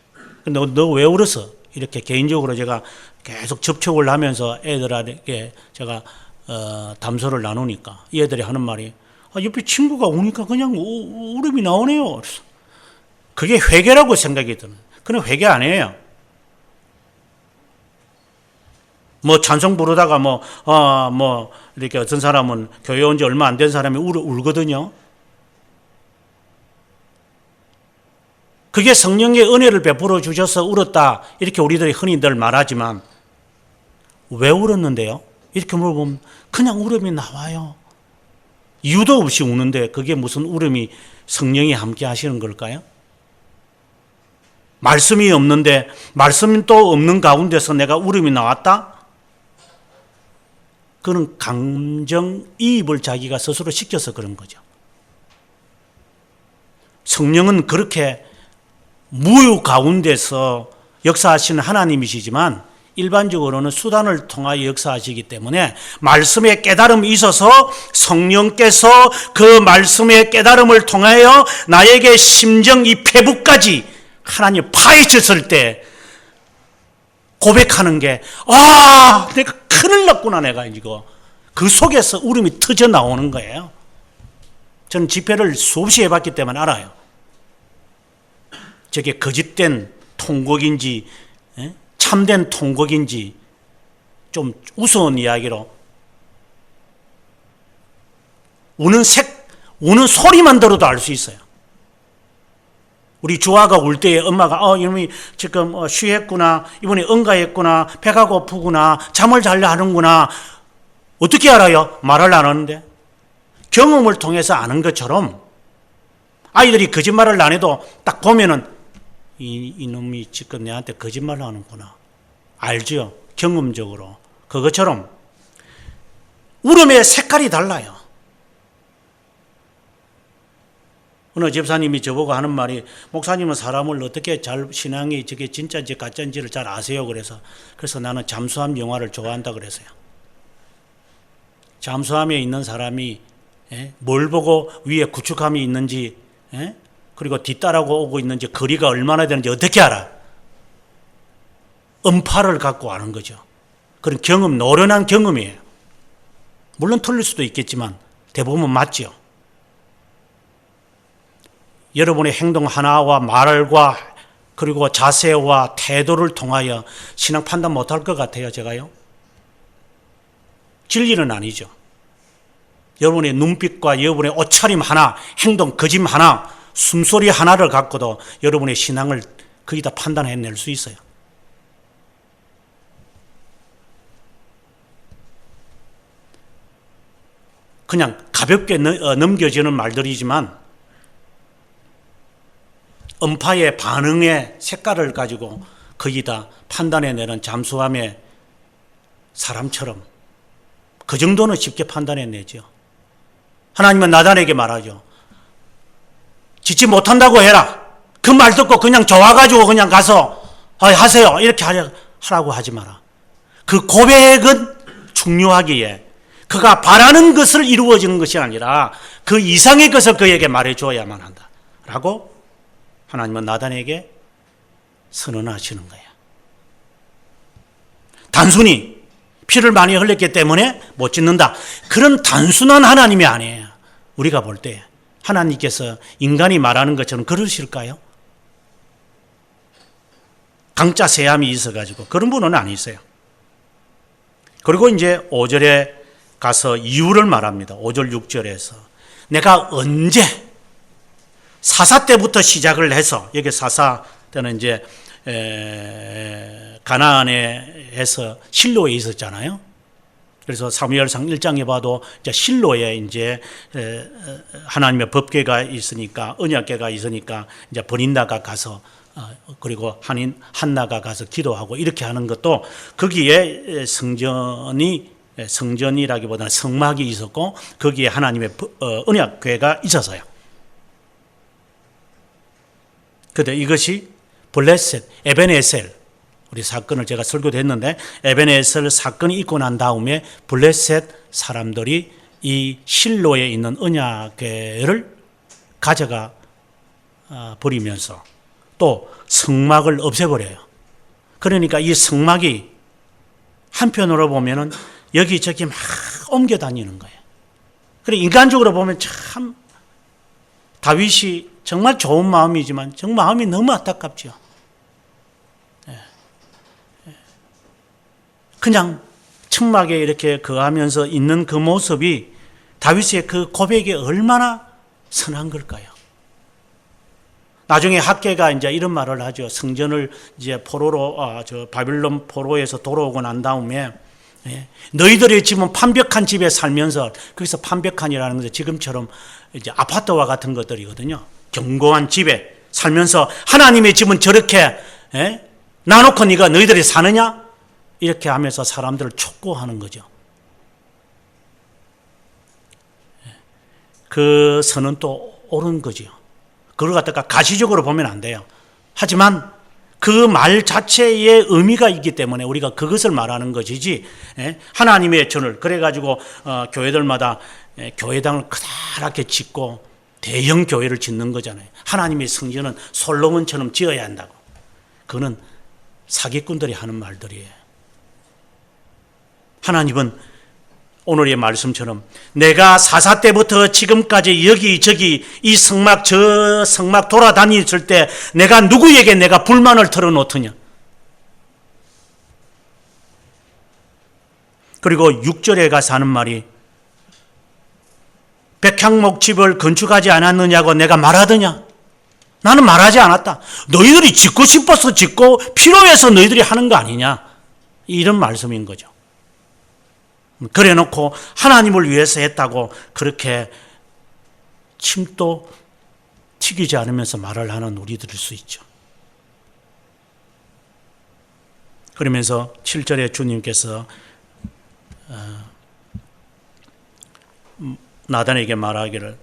근데 너 왜 울었어? 이렇게 개인적으로 제가 계속 접촉을 하면서 애들에게 제가 담소를 나누니까 이 애들이 하는 말이 옆에 친구가 우니까 그냥 울음이 나오네요. 그게 회개라고 생각이 드는. 그건 회개 아니에요. 뭐 찬송 부르다가 이렇게 어떤 사람은 교회 온 지 얼마 안 된 사람이 울거든요. 그게 성령의 은혜를 베풀어 주셔서 울었다. 이렇게 우리들이 흔히들 말하지만 왜 울었는데요? 이렇게 물어보면 그냥 울음이 나와요. 이유도 없이 우는데 그게 무슨 울음이 성령이 함께 하시는 걸까요? 말씀이 없는데 말씀이 또 없는 가운데서 내가 울음이 나왔다? 그는 감정이입을 자기가 스스로 시켜서 그런 거죠. 성령은 그렇게 무유 가운데서 역사하시는 하나님이시지만 일반적으로는 수단을 통하여 역사하시기 때문에 말씀의 깨달음이 있어서 성령께서 그 말씀의 깨달음을 통하여 나에게 심정 이 폐부까지 하나님 파헤쳤을 때 고백하는 게 내가 큰일 났구나 내가 이거. 그 속에서 울음이 터져 나오는 거예요. 저는 집회를 수없이 해봤기 때문에 알아요. 저게 거짓된 통곡인지 참된 통곡인지 좀 우스운 이야기로 우는 소리만 들어도 알 수 있어요. 우리 주아가 울 때에 엄마가 이놈이 지금 쉬했구나, 이번에 응가했구나, 배가 고프구나, 잠을 자려 하는구나. 어떻게 알아요? 말을 안 하는데. 경험을 통해서 아는 것처럼 아이들이 거짓말을 안 해도 딱 보면은 이놈이 지금 내한테 거짓말을 하는구나. 알죠? 경험적으로. 그것처럼 울음의 색깔이 달라요. 어느 집사님이 저보고 하는 말이 목사님은 사람을 어떻게 신앙이 저게 진짜인지 가짜인지를 잘 아세요. 그래서 나는 잠수함 영화를 좋아한다 그랬어요. 잠수함에 있는 사람이 뭘 보고 위에 구축함이 있는지 그리고 뒤따라고 오고 있는지 거리가 얼마나 되는지 어떻게 알아? 음파를 갖고 아는 거죠. 그런 경험, 노련한 경험이에요. 물론 틀릴 수도 있겠지만 대부분 맞죠. 여러분의 행동 하나와 말과 그리고 자세와 태도를 통하여 신앙 판단 못할 것 같아요. 제가요. 진리는 아니죠. 여러분의 눈빛과 여러분의 옷차림 하나, 행동, 거짓 하나, 숨소리 하나를 갖고도 여러분의 신앙을 거의 다 판단해낼 수 있어요. 그냥 가볍게 넘겨지는 말들이지만 음파의 반응의 색깔을 가지고 거의 다 판단해내는 잠수함의 사람처럼 그 정도는 쉽게 판단해내죠. 하나님은 나단에게 말하죠. 짓지 못한다고 해라. 그 말 듣고 그냥 좋아가지고 그냥 가서 하세요. 이렇게 하라고 하지 마라. 그 고백은 중요하기에 그가 바라는 것을 이루어지는 것이 아니라 그 이상의 것을 그에게 말해줘야만 한다. 라고 하나님은 나단에게 선언하시는 거예요. 단순히 피를 많이 흘렸기 때문에 못 짓는다. 그런 단순한 하나님이 아니에요. 우리가 볼 때 하나님께서 인간이 말하는 것처럼 그러실까요? 강자 세함이 있어가지고 그런 분은 아니세요. 그리고 이제 5절에 가서 이유를 말합니다. 5절 6절에서 내가 언제 사사 때부터 시작을 해서, 여기 사사 때는 이제 가나안에서 실로에 있었잖아요. 그래서 사무엘상 1장에 봐도 이제 실로에 이제 하나님의 법궤가 있으니까, 언약궤가 있으니까 이제 버린다가 가서 그리고 한나가 가서 기도하고 이렇게 하는 것도 거기에 성전이라기보다는 성막이 있었고 거기에 하나님의 언약궤가 있어서요. 그런데 이것이 블레셋, 에벤에셀, 우리 사건을 제가 설교도 했는데 에벤에셀 사건이 있고 난 다음에 블레셋 사람들이 이 실로에 있는 언약궤를 가져가 버리면서 또 성막을 없애버려요. 그러니까 이 성막이 한편으로 보면은 여기저기 막 옮겨 다니는 거예요. 그래 인간적으로 보면 참 다윗이 정말 좋은 마음이지만 정말 마음이 너무 안타깝죠. 그냥 천막에 이렇게 거하면서 있는 그 모습이 다윗의 그 고백이 얼마나 선한 걸까요? 나중에 학개가 이제 이런 말을 하죠. 성전을 이제 바빌론 포로에서 돌아오고 난 다음에 너희들의 집은 판벽한 집에 살면서, 거기서 판벽한이라는 것은 지금처럼 이제 아파트와 같은 것들이거든요. 견고한 집에 살면서 하나님의 집은 저렇게 나놓고 네가 너희들이 사느냐? 이렇게 하면서 사람들을 촉구하는 거죠. 그 선은 또 옳은 거죠. 그걸 갖다가 가시적으로 보면 안 돼요. 하지만 그 말 자체에 의미가 있기 때문에 우리가 그것을 말하는 것이지, 하나님의 전을 그래가지고 교회들마다 교회당을 크다랗게 짓고 대형 교회를 짓는 거잖아요. 하나님의 성전은 솔로몬처럼 지어야 한다고. 그거는 사기꾼들이 하는 말들이에요. 하나님은 오늘의 말씀처럼 내가 사사 때부터 지금까지 여기저기 이 성막 저 성막 돌아다녔을 때 내가 누구에게 내가 불만을 털어놓더냐. 그리고 6절에 가서 하는 말이 백향목 집을 건축하지 않았느냐고 내가 말하더냐. 나는 말하지 않았다. 너희들이 짓고 싶어서 짓고 필요해서 너희들이 하는 거 아니냐. 이런 말씀인 거죠. 그래 놓고 하나님을 위해서 했다고 그렇게 침도 튀기지 않으면서 말을 하는 우리들일 수 있죠. 그러면서 7절에 주님께서 나단에게 말하기를,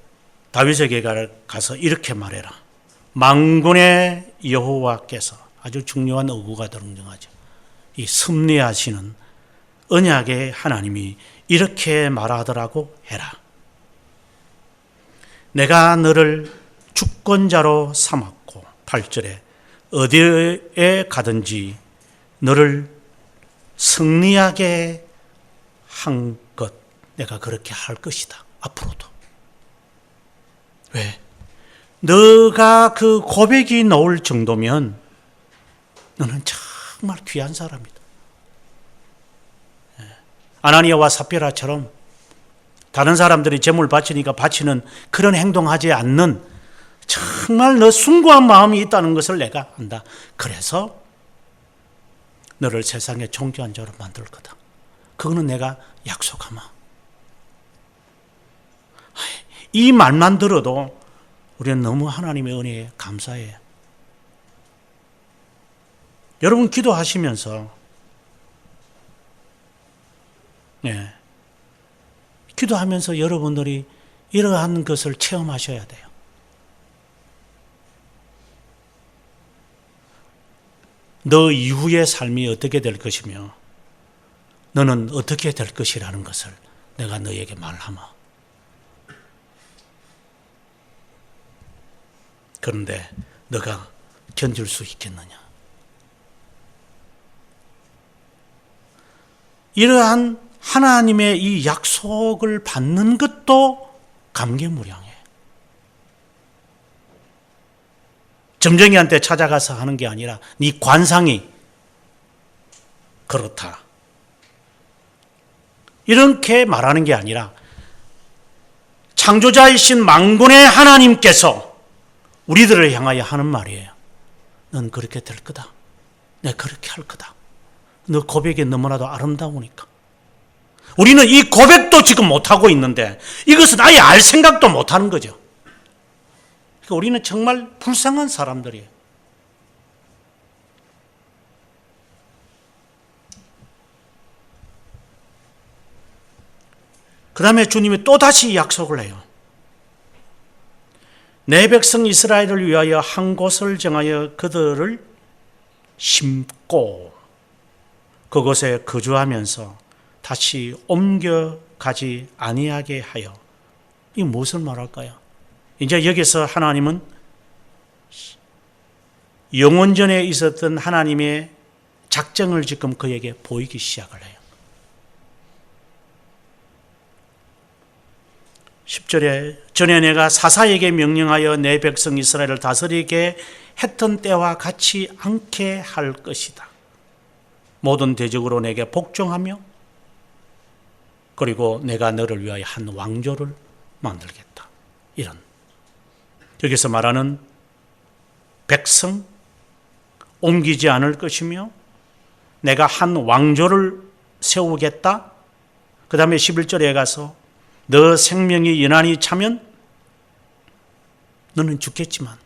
다윗에게 가서 이렇게 말해라. 만군의 여호와께서, 아주 중요한 어구가 등장하죠. 이 섭리하시는 언약의 하나님이 이렇게 말하더라고 해라. 내가 너를 주권자로 삼았고, 8절에 어디에 가든지 너를 승리하게 한 것, 내가 그렇게 할 것이다. 앞으로도. 왜? 너가 그 고백이 나올 정도면 너는 정말 귀한 사람이다. 아나니아와 삽비라처럼 다른 사람들이 재물 바치니까 바치는 그런 행동하지 않는 정말 너 숭고한 마음이 있다는 것을 내가 안다. 그래서 너를 세상의 존귀한 자로 만들 거다. 그거는 내가 약속하마. 이 말만 들어도 우리는 너무 하나님의 은혜에 감사해요. 여러분 기도하시면서 기도하면서 여러분들이 이러한 것을 체험하셔야 돼요. 너 이후의 삶이 어떻게 될 것이며 너는 어떻게 될 것이라는 것을 내가 너에게 말하마. 그런데 너가 견딜 수 있겠느냐? 이러한 하나님의 이 약속을 받는 것도 감개무량해. 점쟁이한테 찾아가서 하는 게 아니라 네 관상이 그렇다. 이렇게 말하는 게 아니라 창조자이신 만군의 하나님께서 우리들을 향하여 하는 말이에요. 넌 그렇게 될 거다. 내가 그렇게 할 거다. 너 고백이 너무나도 아름다우니까. 우리는 이 고백도 지금 못하고 있는데 이것은 아예 알 생각도 못하는 거죠. 그러니까 우리는 정말 불쌍한 사람들이에요. 그 다음에 주님이 또다시 약속을 해요. 내 백성 이스라엘을 위하여 한 곳을 정하여 그들을 심고 그곳에 거주하면서 다시 옮겨가지 아니하게 하여. 이 무엇을 말할까요? 이제 여기서 하나님은 영원전에 있었던 하나님의 작정을 지금 그에게 보이기 시작을 해요. 10절에 전에 내가 사사에게 명령하여 내 백성 이스라엘을 다스리게 했던 때와 같이 않게 할 것이다. 모든 대적으로 내게 복종하며 그리고 내가 너를 위하여 한 왕조를 만들겠다. 이런 여기서 말하는 백성 옮기지 않을 것이며 내가 한 왕조를 세우겠다. 그 다음에 11절에 가서 너 생명이 유난히 차면 너는 죽겠지만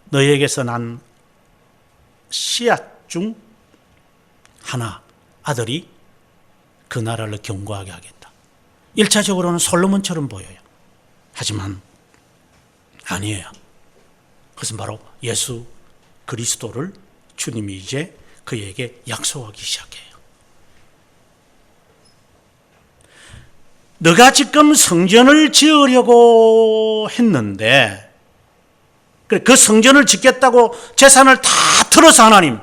너에게서 난 씨앗 중 하나 아들이 그 나라를 견고하게 하겠다. 1차적으로는 솔로몬처럼 보여요. 하지만 아니에요. 그것은 바로 예수 그리스도를 주님이 이제 그에게 약속하기 시작해요. 너가 지금 성전을 지으려고 했는데 그 성전을 짓겠다고 재산을 다 털어서 하나님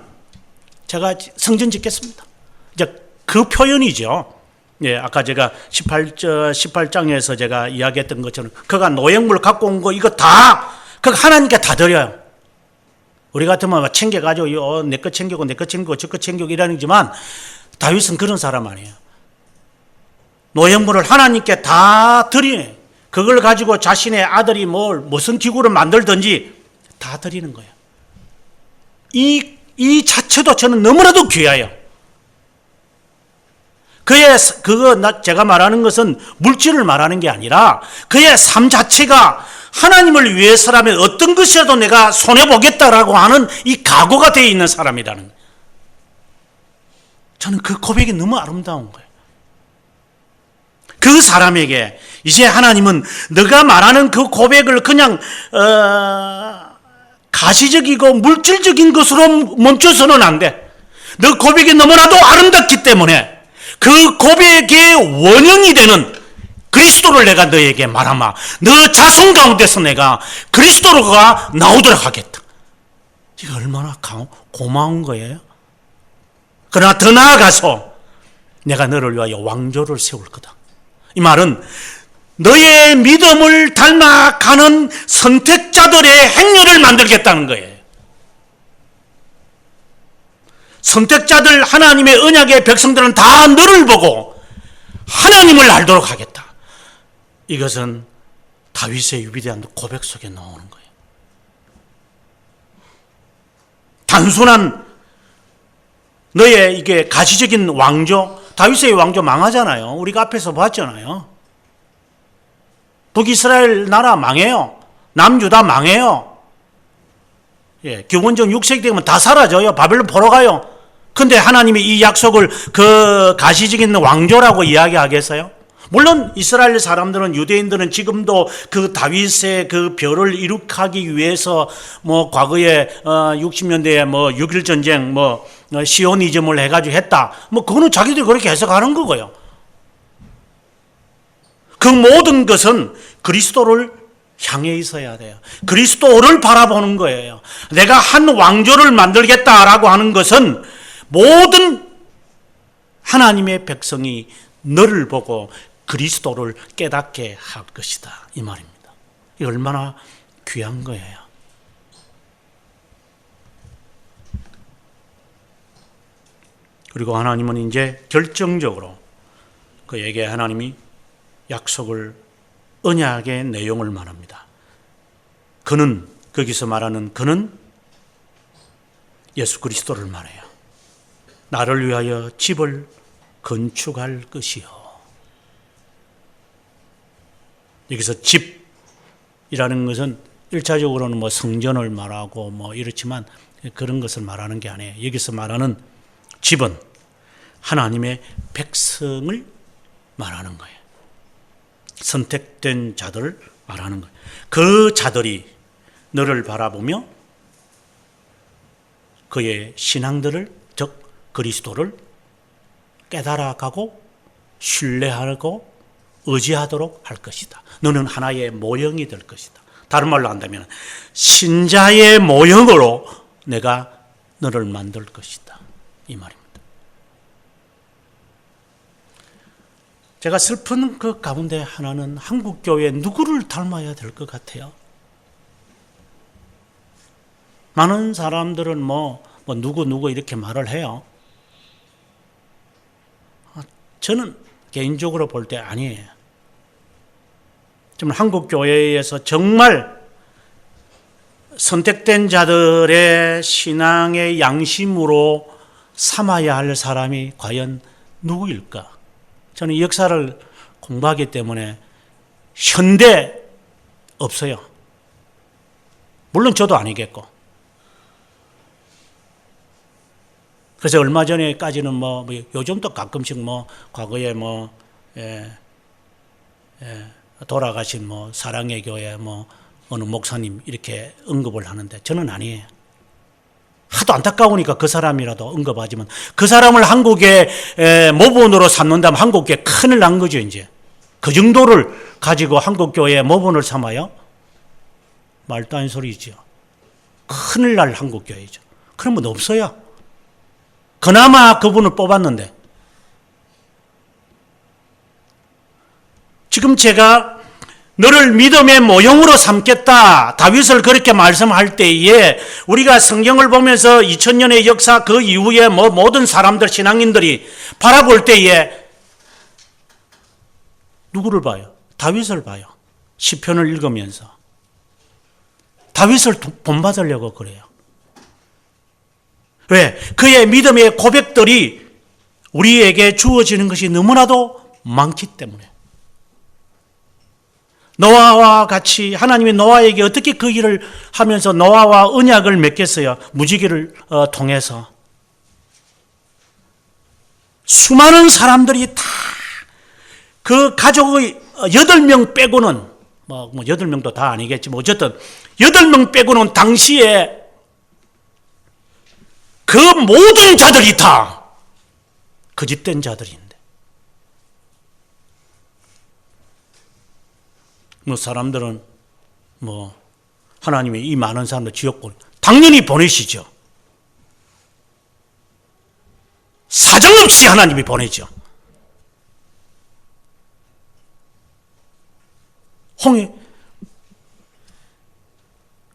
제가 성전 짓겠습니다. 이제 그 표현이죠. 예, 아까 제가 18장에서 제가 이야기했던 것처럼 그가 노획물 갖고 온 거 이거 다 그 하나님께 다 드려요. 우리 같으면 챙겨가지고 내 거 챙기고 내 거 챙기고 저 거 챙기고 이러지만 다윗은 그런 사람 아니에요. 노획물을 하나님께 다 드리네. 그걸 가지고 자신의 아들이 무슨 기구를 만들든지 다 드리는 거예요. 이 자체도 저는 너무나도 귀해요. 제가 말하는 것은 물질을 말하는 게 아니라 그의 삶 자체가 하나님을 위해서라면 어떤 것이라도 내가 손해보겠다라고 하는 이 각오가 되어 있는 사람이라는 거예요. 저는 그 고백이 너무 아름다운 거예요. 그 사람에게 이제 하나님은 너가 말하는 그 고백을 그냥 가시적이고 물질적인 것으로 멈춰서는 안 돼. 너 고백이 너무나도 아름답기 때문에 그 고백의 원형이 되는 그리스도를 내가 너에게 말하마. 너 자손 가운데서 내가 그리스도가 나오도록 하겠다. 이거 얼마나 고마운 거예요. 그러나 더 나아가서 내가 너를 위하여 왕조를 세울 거다. 이 말은 너의 믿음을 닮아가는 선택자들의 행렬을 만들겠다는 거예요. 선택자들 하나님의 언약의 백성들은 다 너를 보고 하나님을 알도록 하겠다. 이것은 다윗의 위대한 고백 속에 나오는 거예요. 단순한 너의 이게 가시적인 왕조, 다윗의 왕조 망하잖아요. 우리가 앞에서 봤잖아요. 북이스라엘 나라 망해요. 남유다 망해요. 예, 기원전 6세기 되면 다 사라져요. 바벨론 포로 가요. 근데 하나님이 이 약속을 그 가시적인 왕조라고 이야기하겠어요? 물론 이스라엘 사람들은 유대인들은 지금도 그 다윗의 그 별을 이룩하기 위해서 과거에 60년대에 6.1 전쟁 시오니즘을 해가지고 했다. 그거는 자기들이 그렇게 해석하는 거고요. 그 모든 것은 그리스도를 향해 있어야 돼요. 그리스도를 바라보는 거예요. 내가 한 왕조를 만들겠다라고 하는 것은 모든 하나님의 백성이 너를 보고 그리스도를 깨닫게 할 것이다, 이 말입니다. 이 얼마나 귀한 거예요. 그리고 하나님은 이제 결정적으로 그에게 하나님이 약속을, 언약의 내용을 말합니다. 그는, 거기서 말하는 그는 예수 그리스도를 말해요. 나를 위하여 집을 건축할 것이요. 여기서 집이라는 것은 1차적으로는 뭐 성전을 말하고 뭐 이렇지만 그런 것을 말하는 게 아니에요. 여기서 말하는 집은 하나님의 백성을 말하는 거예요. 선택된 자들을 말하는 거예요. 그 자들이 너를 바라보며 그의 신앙들을, 즉 그리스도를 깨달아가고 신뢰하고 의지하도록 할 것이다. 너는 하나의 모형이 될 것이다. 다른 말로 한다면 신자의 모형으로 내가 너를 만들 것이다, 이 말입니다. 제가 슬픈 그 가운데 하나는 한국교회 누구를 닮아야 될 것 같아요? 많은 사람들은 뭐 누구 이렇게 말을 해요. 저는 개인적으로 볼 때 아니에요. 좀 한국교회에서 정말 선택된 자들의 신앙의 양심으로 삼아야 할 사람이 과연 누구일까? 저는 이 역사를 공부하기 때문에 현대 없어요. 물론 저도 아니겠고. 그래서 얼마 전에까지는 요즘도 가끔씩 과거에 돌아가신 사랑의 교회 어느 목사님 이렇게 언급을 하는데 저는 아니에요. 하도 안타까우니까 그 사람이라도 언급하지만 그 사람을 한국의 모본으로 삼는다면 한국교회 큰일 난 거죠, 이제. 그 정도를 가지고 한국교회의 모본을 삼아요? 말도 안 소리죠. 큰일 날 한국교회죠. 그런 분 없어요. 그나마 그분을 뽑았는데. 지금 제가 너를 믿음의 모형으로 삼겠다, 다윗을 그렇게 말씀할 때에 우리가 성경을 보면서 2000년의 역사 그 이후에 모든 사람들, 신앙인들이 바라볼 때에 누구를 봐요? 다윗을 봐요. 시편을 읽으면서 다윗을 본받으려고 그래요. 왜? 그의 믿음의 고백들이 우리에게 주어지는 것이 너무나도 많기 때문에. 노아와 같이 하나님이 노아에게 어떻게 그 일을 하면서 노아와 언약을 맺겠어요? 무지개를 통해서. 수많은 사람들이 다 그 가족의 8명 빼고는 8명도 다 아니겠지만 어쨌든 8명 빼고는 당시에 그 모든 자들이 다 거짓된 자들인데 사람들은 하나님이 이 많은 사람들 지옥 당연히 보내시죠. 사정없이 하나님이 보내죠.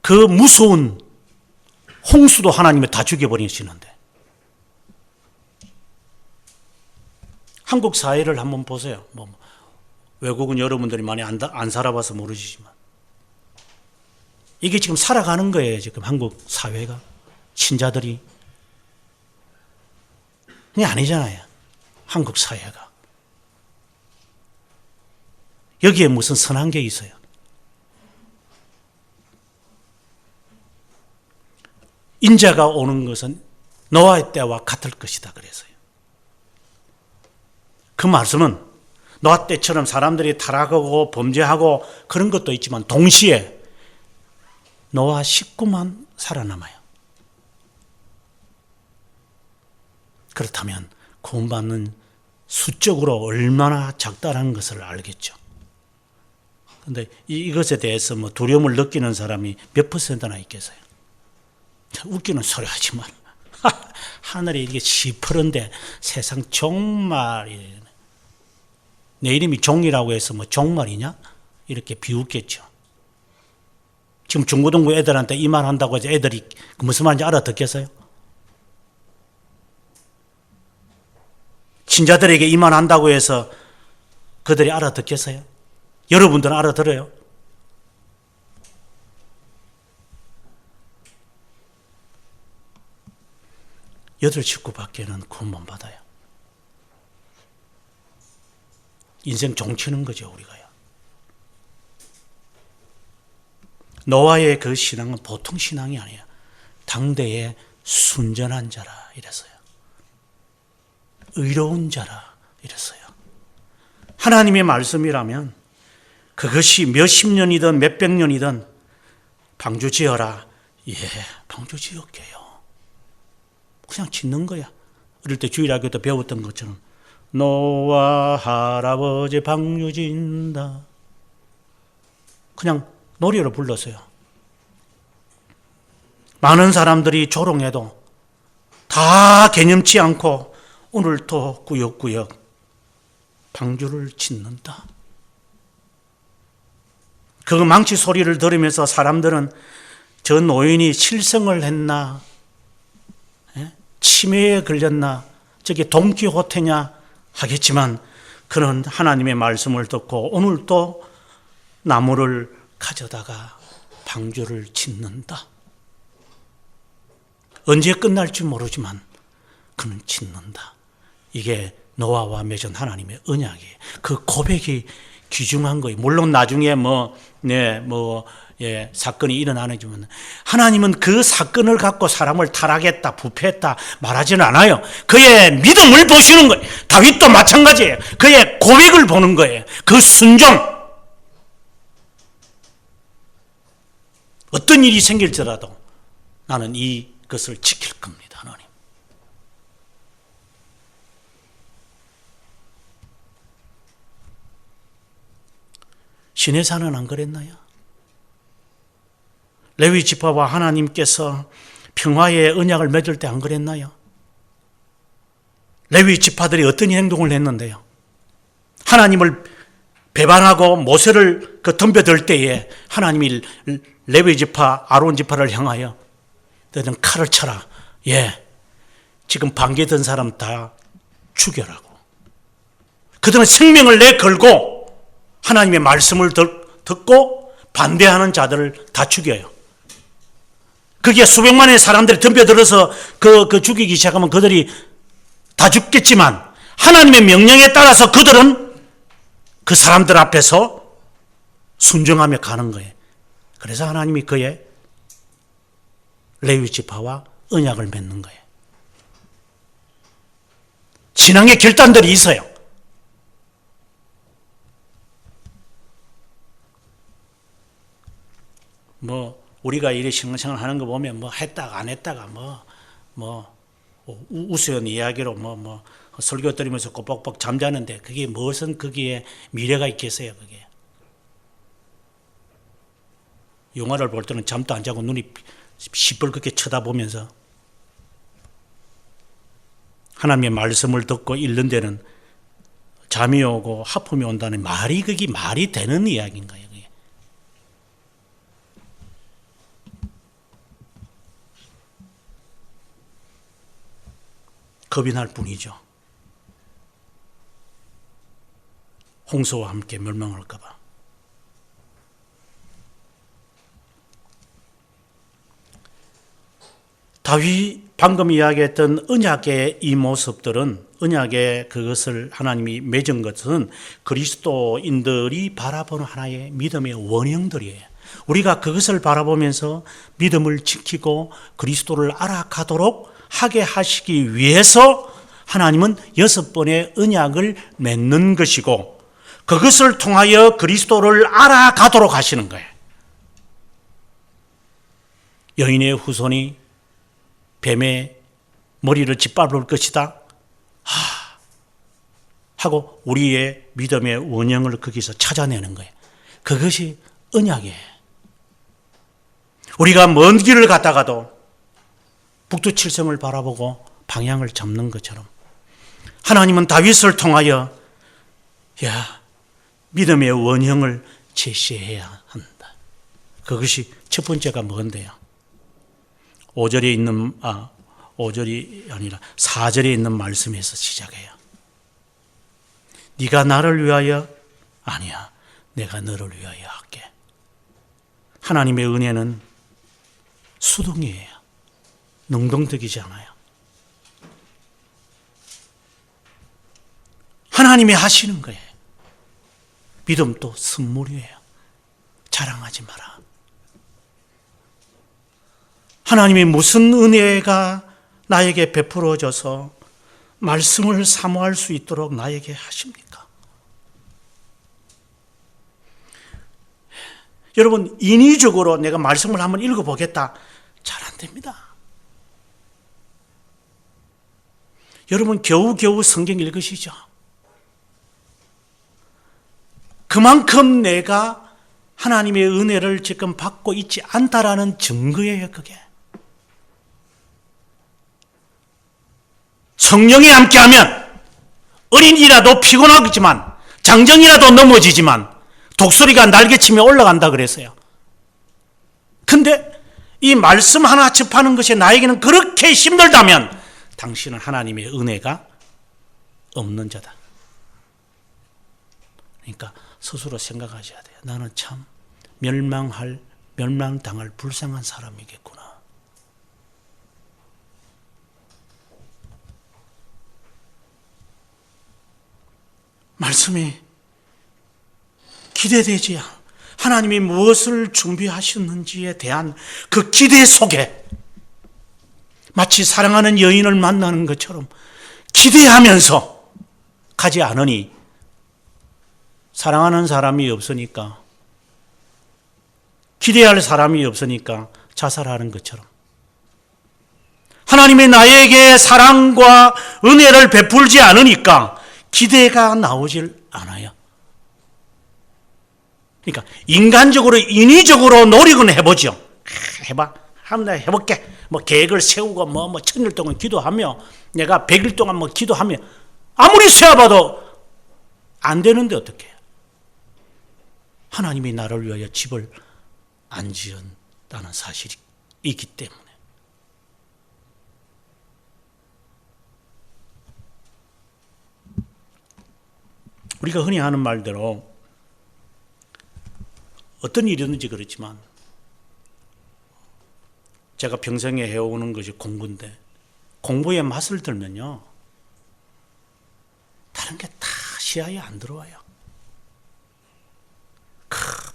그 무서운 홍수도 하나님이 다 죽여버리시는데 한국 사회를 한번 보세요. 외국은 여러분들이 많이 안 살아봐서 모르시지만 이게 지금 살아가는 거예요. 지금 한국 사회가, 신자들이. 이게 아니잖아요. 한국 사회가. 여기에 무슨 선한 게 있어요? 인자가 오는 것은 노아의 때와 같을 것이다 그래서요. 그 말씀은 노아 때처럼 사람들이 타락하고 범죄하고 그런 것도 있지만 동시에 노아 식구만 살아남아요. 그렇다면 구원받는 수적으로 얼마나 작다는 것을 알겠죠. 그런데 이것에 대해서 두려움을 느끼는 사람이 몇 %나 있겠어요? 웃기는 소리 하지 마라. 하늘에 이게 시퍼런데 세상 종말이, 내 이름이 종이라고 해서 뭐 종말이냐? 이렇게 비웃겠죠. 지금 중고등부 애들한테 이 말 한다고 해서 애들이 무슨 말인지 알아듣겠어요? 신자들에게 이 말 한다고 해서 그들이 알아듣겠어요? 여러분들은 알아들어요? 여덟 식구밖에는 구원 못 받아요. 인생 종치는 거죠, 우리가요. 노아의 그 신앙은 보통 신앙이 아니에요. 당대의 순전한 자라 이랬어요. 의로운 자라 이랬어요. 하나님의 말씀이라면 그것이 몇십 년이든 몇백 년이든 방주 지어라. 예, 방주 지을게요. 그냥 짓는 거야. 어릴 때 주일학교 때 배웠던 것처럼 노아 할아버지 방주 짓는다. 그냥 노래로 불렀어요. 많은 사람들이 조롱해도 다 개념치 않고 오늘도 꾸역꾸역 방주를 짓는다. 그 망치 소리를 들으면서 사람들은 저 노인이 실성을 했나, 치매에 걸렸나, 저게 돈키호테냐 하겠지만 그는 하나님의 말씀을 듣고 오늘도 나무를 가져다가 방주를 짓는다. 언제 끝날지 모르지만 그는 짓는다. 이게 노아와 맺은 하나님의 언약이에요. 그 고백이 귀중한 거예요. 물론 나중에 사건이 일어나지만 하나님은 그 사건을 갖고 사람을 타락했다, 부패했다 말하지는 않아요. 그의 믿음을 보시는 거예요. 다윗도 마찬가지예요. 그의 고백을 보는 거예요. 그 순종. 어떤 일이 생길지라도 나는 이것을 지킬 겁니다, 하나님. 시내산은 안 그랬나요? 레위 지파와 하나님께서 평화의 언약을 맺을 때 안 그랬나요? 레위 지파들이 어떤 행동을 했는데요? 하나님을 배반하고 모세를 덤벼들 때에 하나님이 레위 지파, 아론 지파를 향하여 너는 칼을 쳐라. 예, 지금 반기던 사람 다 죽여라고. 그들은 생명을 내걸고 하나님의 말씀을 듣고 반대하는 자들을 다 죽여요. 그게 수백만의 사람들이 덤벼들어서 그 죽이기 시작하면 그들이 다 죽겠지만 하나님의 명령에 따라서 그들은 그 사람들 앞에서 순종하며 가는 거예요. 그래서 하나님이 그의 레위 지파와 언약을 맺는 거예요. 신앙의 결단들이 있어요. 우리가 이래 신앙생활 하는 거 보면 했다가 안 했다가 우스운 이야기로 설교 들으면서 꼬박꼬박 잠자는데 그게 무슨 거기에 미래가 있겠어요, 그게. 영화를 볼 때는 잠도 안 자고 눈이 시뻘겋게 쳐다보면서 하나님의 말씀을 듣고 읽는 데는 잠이 오고 하품이 온다는 말이 그게 말이 되는 이야기인가요? 그게? 겁이 날 뿐이죠. 홍수와 함께 멸망할까 봐. 다윗 방금 이야기했던 언약의 이 모습들은 언약의 그것을 하나님이 맺은 것은 그리스도인들이 바라보는 하나의 믿음의 원형들이에요. 우리가 그것을 바라보면서 믿음을 지키고 그리스도를 알아가도록 하게 하시기 위해서 하나님은 6번의 언약을 맺는 것이고 그것을 통하여 그리스도를 알아가도록 하시는 거예요. 여인의 후손이 뱀의 머리를 짓밟을 것이다 하고 우리의 믿음의 원형을 거기서 찾아내는 거예요. 그것이 언약이에요. 우리가 먼 길을 갔다가도 북두칠성을 바라보고 방향을 잡는 것처럼 하나님은 다윗을 통하여 믿음의 원형을 제시해야 한다. 그것이 첫 번째가 뭔데요? 5절이 아니라 4절에 있는 말씀에서 시작해요. 네가 나를 위하여? 아니야, 내가 너를 위하여 할게. 하나님의 은혜는 수동이에요. 능동적이지 않아요. 하나님이 하시는 거예요. 믿음도 선물이에요. 자랑하지 마라. 하나님이 무슨 은혜가 나에게 베풀어져서 말씀을 사모할 수 있도록 나에게 하십니까? 여러분, 인위적으로 내가 말씀을 한번 읽어보겠다. 잘 안 됩니다. 여러분, 겨우겨우 성경 읽으시죠? 그만큼 내가 하나님의 은혜를 지금 받고 있지 않다라는 증거예요, 그게. 성령이 함께하면 어린이라도 피곤하겠지만, 장정이라도 넘어지지만 독수리가 날개치며 올라간다 그랬어요. 근데 이 말씀 하나 접하는 것이 나에게는 그렇게 힘들다면 당신은 하나님의 은혜가 없는 자다. 그러니까 스스로 생각하셔야 돼요. 나는 참 멸망당할 불쌍한 사람이겠구나. 말씀이 기대되지 않아. 하나님이 무엇을 준비하셨는지에 대한 그 기대 속에 마치 사랑하는 여인을 만나는 것처럼 기대하면서 가지 않으니 사랑하는 사람이 없으니까, 기대할 사람이 없으니까 자살하는 것처럼 하나님이 나에게 사랑과 은혜를 베풀지 않으니까 기대가 나오질 않아요. 그러니까 인간적으로 인위적으로 노력은 해보죠. 해봐. 한번 해볼게. 계획을 세우고 천일 동안 기도하며 내가 100일 동안 기도하며 아무리 세어봐도 안 되는데 어떻게 해요? 하나님이 나를 위하여 집을 안 지었다는 사실이 있기 때문에. 우리가 흔히 하는 말대로 어떤 일이든지 그렇지만 제가 평생에 해오는 것이 공부인데 공부에 맛을 들면요 다른 게 다 시야에 안 들어와요.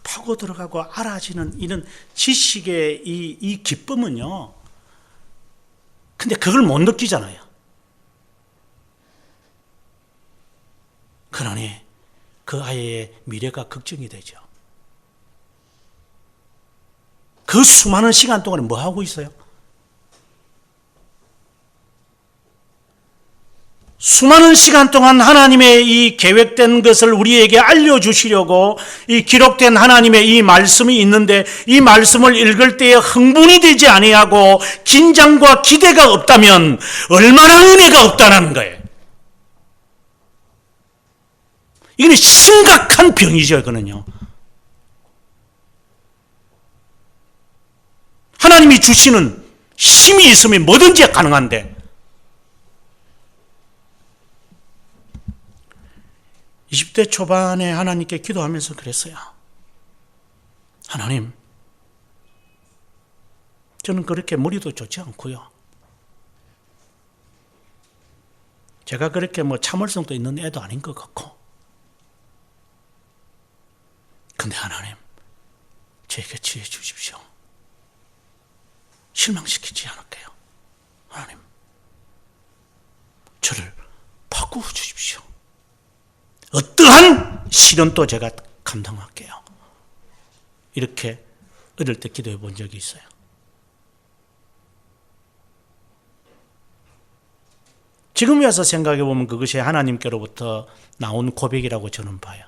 파고 들어가고 알아지는 이런 지식의 이 기쁨은요, 근데 그걸 못 느끼잖아요. 그러니 그 아이의 미래가 걱정이 되죠. 그 수많은 시간 동안에 뭐 하고 있어요? 수많은 시간 동안 하나님의 이 계획된 것을 우리에게 알려주시려고 이 기록된 하나님의 이 말씀이 있는데 이 말씀을 읽을 때에 흥분이 되지 아니하고 긴장과 기대가 없다면 얼마나 은혜가 없다는 거예요. 이건 심각한 병이죠, 이거는요. 하나님이 주시는 힘이 있으면 뭐든지 가능한데 20대 초반에 하나님께 기도하면서 그랬어요. 하나님, 저는 그렇게 머리도 좋지 않고요. 제가 그렇게 참을성도 있는 애도 아닌 것 같고. 근데 하나님, 저에게 지혜 주십시오. 실망시키지 않을게요. 하나님, 저를 바꾸어 주십시오. 어떠한 시련도 제가 감당할게요. 이렇게 어릴 때 기도해 본 적이 있어요. 지금 와서 생각해 보면 그것이 하나님께로부터 나온 고백이라고 저는 봐요.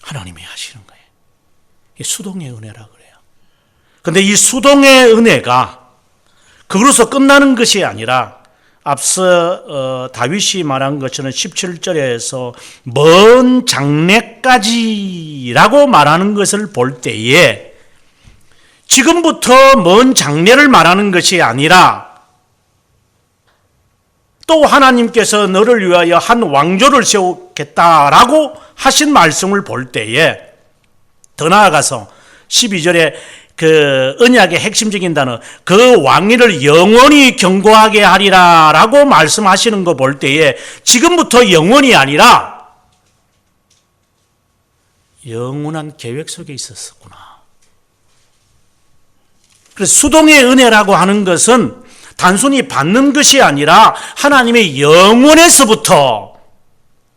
하나님이 하시는 거예요. 이게 수동의 은혜라고 그래요. 근데 이 수동의 은혜가 그것으로 끝나는 것이 아니라 앞서 다윗이 말한 것처럼 17절에서 먼 장래까지라고 말하는 것을 볼 때에 지금부터 먼 장래를 말하는 것이 아니라 또 하나님께서 너를 위하여 한 왕조를 세우겠다라고 하신 말씀을 볼 때에 더 나아가서 12절에 그 언약의 핵심적인 단어 그 왕위를 영원히 견고하게 하리라 라고 말씀하시는 거 볼 때에 지금부터 영원이 아니라 영원한 계획 속에 있었구나. 그래서 수동의 은혜라고 하는 것은 단순히 받는 것이 아니라 하나님의 영원에서부터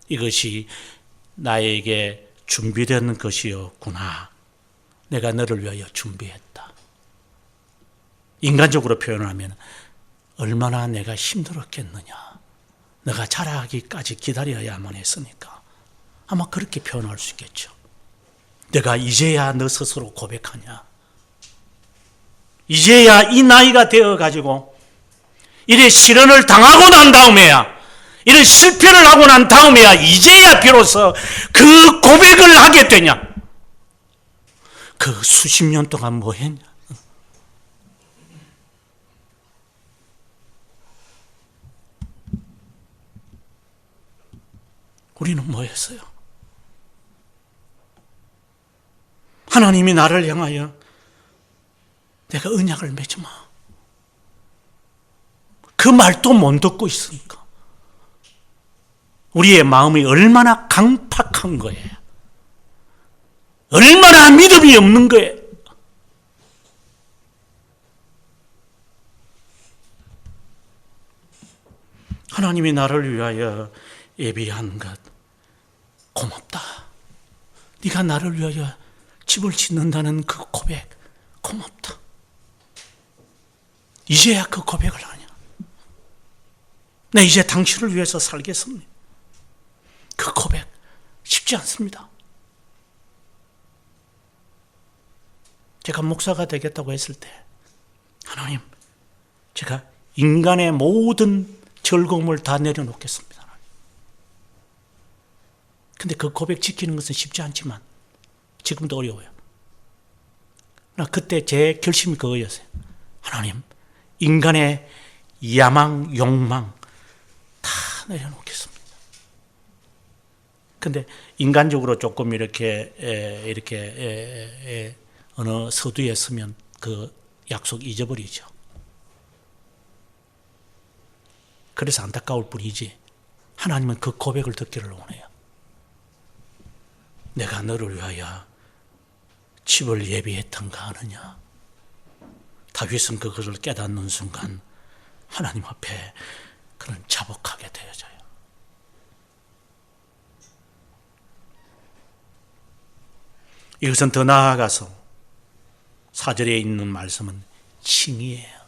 이것이 나에게 준비된 것이었구나. 내가 너를 위하여 준비했다. 인간적으로 표현하면 얼마나 내가 힘들었겠느냐. 내가 자라기까지 기다려야만 했으니까. 아마 그렇게 표현할 수 있겠죠. 내가 이제야 너 스스로 고백하냐. 이제야 이 나이가 되어가지고 이래 실현을 당하고 난 다음에야 이래 실패를 하고 난 다음에야 이제야 비로소 그 고백을 하게 되냐. 그 수십 년 동안 뭐 했냐? 우리는 뭐 했어요? 하나님이 나를 향하여 내가 언약을 맺지 마. 그 말도 못 듣고 있으니까. 우리의 마음이 얼마나 강팍한 거예요. 얼마나 믿음이 없는 거예요. 하나님이 나를 위하여 예비한 것 고맙다. 네가 나를 위하여 집을 짓는다는 그 고백 고맙다. 이제야 그 고백을 하냐. 내 이제 당신을 위해서 살겠습니다. 그 고백 쉽지 않습니다. 제가 목사가 되겠다고 했을 때 하나님, 제가 인간의 모든 즐거움을 다 내려놓겠습니다. 근데 그 고백 지키는 것은 쉽지 않지만 지금도 어려워요. 그때 제 결심이 그거였어요. 하나님, 인간의 야망, 욕망 다 내려놓겠습니다. 근데 인간적으로 조금 이렇게 어느 서두에 서면 그 약속 잊어버리죠. 그래서 안타까울 뿐이지 하나님은 그 고백을 듣기를 원해요. 내가 너를 위하여 집을 예비했던가 하느냐. 다윗은 그것을 깨닫는 순간 하나님 앞에 그런 자복하게 되어져요. 이것은 더 나아가서 4절에 있는 말씀은 칭의예요.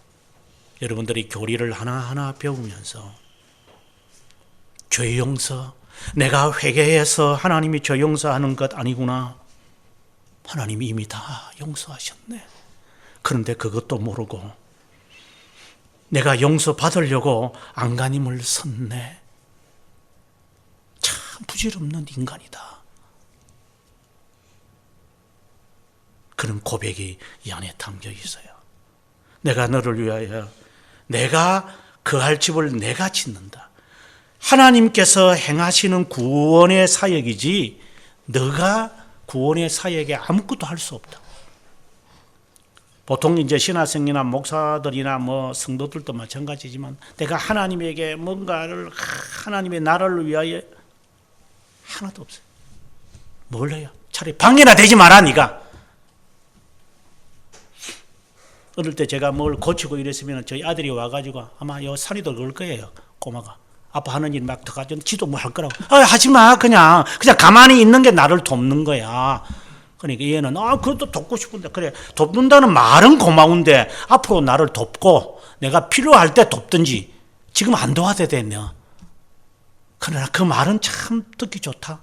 여러분들이 교리를 하나하나 배우면서 죄 용서, 내가 회개해서 하나님이 죄 용서하는 것 아니구나. 하나님이 이미 다 용서하셨네. 그런데 그것도 모르고 내가 용서받으려고 안간힘을 썼네. 참 부질없는 인간이다. 그런 고백이 이 안에 담겨 있어요. 내가 너를 위하여 내가 거할 집을 내가 짓는다. 하나님께서 행하시는 구원의 사역이지 너가 구원의 사역에 아무것도 할 수 없다. 보통 이제 신학생이나 목사들이나 뭐 성도들도 마찬가지지만 내가 하나님에게 뭔가를 하나님의 나라를 위하여 하나도 없어요. 뭘 해요? 차라리 방해나 되지 마라 네가. 어릴 때 제가 뭘 고치고 이랬으면 저희 아들이 와가지고 아마 요 살이도 그럴 거예요. 꼬마가. 아빠 하는 일 막 더가지고 지도 뭐 할 거라고. 하지 마. 그냥 가만히 있는 게 나를 돕는 거야. 그러니까 얘는 그것도 돕고 싶은데 그래 돕는다는 말은 고마운데 앞으로 나를 돕고 내가 필요할 때 돕든지 지금 안 도와도 되며. 그러나 그 말은 참 듣기 좋다.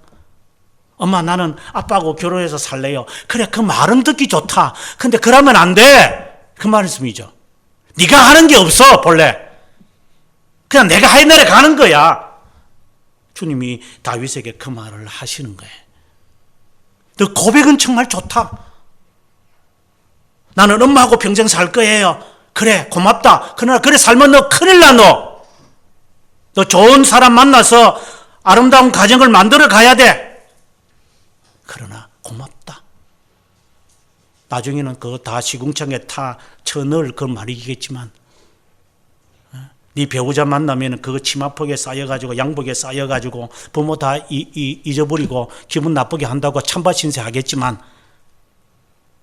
엄마 나는 아빠하고 결혼해서 살래요. 그래 그 말은 듣기 좋다. 근데 그러면 안 돼. 그 말씀이죠. 네가 하는 게 없어 본래. 그냥 내가 하는 대로 가는 거야. 주님이 다윗에게 그 말을 하시는 거예요. 너 고백은 정말 좋다. 나는 엄마하고 평생 살 거예요. 그래 고맙다. 그러나 그래 살면 너 큰일 나 너. 너 좋은 사람 만나서 아름다운 가정을 만들어 가야 돼. 그러나 고맙다. 나중에는 그거 다 시궁창에 타 쳐넣을 그 말이겠지만 네 배우자 만나면 그거 치마폭에 쌓여가지고 양복에 쌓여가지고 부모 다 잊어버리고 기분 나쁘게 한다고 찬밥 신세하겠지만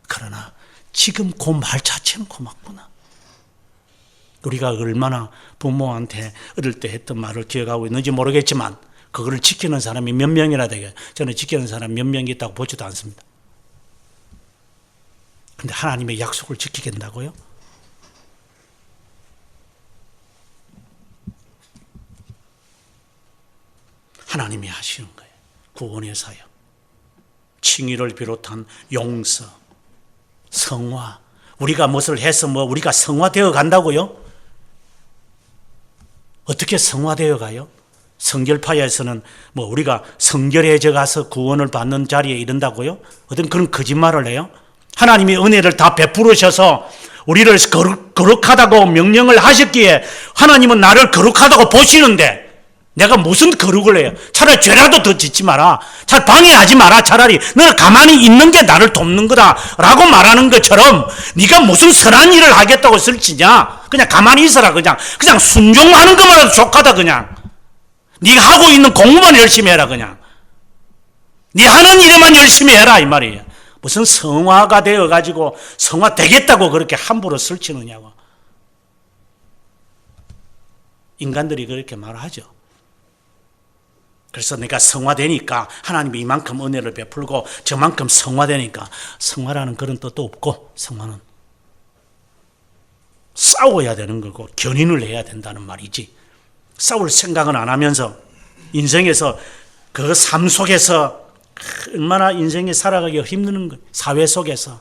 그러나 지금 그 말 자체는 고맙구나. 우리가 얼마나 부모한테 어릴 때 했던 말을 기억하고 있는지 모르겠지만 그거를 지키는 사람이 몇 명이나 되게 저는 지키는 사람 몇 명이 있다고 보지도 않습니다. 근데 하나님의 약속을 지키겠다고요? 하나님이 하시는 거예요. 구원의 사역, 칭의를 비롯한 용서, 성화. 우리가 무엇을 해서 우리가 성화되어 간다고요? 어떻게 성화되어 가요? 성결파에서는 우리가 성결해져 가서 구원을 받는 자리에 이른다고요? 어떤 그런 거짓말을 해요? 하나님이 은혜를 다 베푸르셔서 우리를 거룩하다고 명령을 하셨기에 하나님은 나를 거룩하다고 보시는데 내가 무슨 거룩을 해요? 차라리 죄라도 더 짓지 마라. 차라리 방해하지 마라. 차라리 너는 가만히 있는 게 나를 돕는 거다 라고 말하는 것처럼 네가 무슨 선한 일을 하겠다고 설치냐. 그냥 가만히 있어라. 그냥 순종하는 것만으로도 족하다. 그냥 네가 하고 있는 공부만 열심히 해라. 그냥 네 하는 일에만 열심히 해라 이 말이에요. 무슨 성화가 되어가지고 성화 되겠다고 그렇게 함부로 설치느냐고. 인간들이 그렇게 말하죠. 그래서 내가 성화되니까 하나님이 이만큼 은혜를 베풀고 저만큼 성화되니까 성화라는 그런 뜻도 없고 성화는 싸워야 되는 거고 견인을 해야 된다는 말이지 싸울 생각은 안 하면서 인생에서 그 삶 속에서 얼마나 인생에 살아가기가 힘든 거 사회 속에서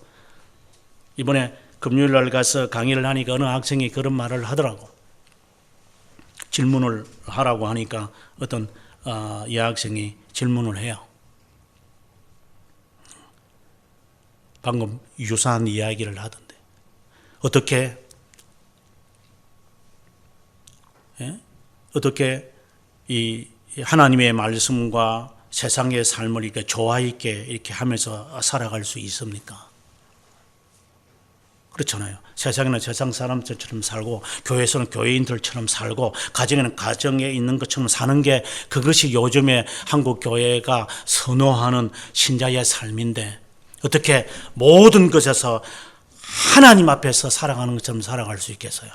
이번에 금요일날 가서 강의를 하니까 어느 학생이 그런 말을 하더라고. 질문을 하라고 하니까 어떤 여학생이 질문을 해요. 방금 유사한 이야기를 하던데 어떻게 이 하나님의 말씀과 세상의 삶을 이렇게 조화 있게 이렇게 하면서 살아갈 수 있습니까? 그렇잖아요. 세상에는 세상 사람들처럼 살고 교회에서는 교회인들처럼 살고 가정에는 가정에 있는 것처럼 사는 게 그것이 요즘에 한국 교회가 선호하는 신자의 삶인데 어떻게 모든 것에서 하나님 앞에서 살아가는 것처럼 살아갈 수 있겠어요?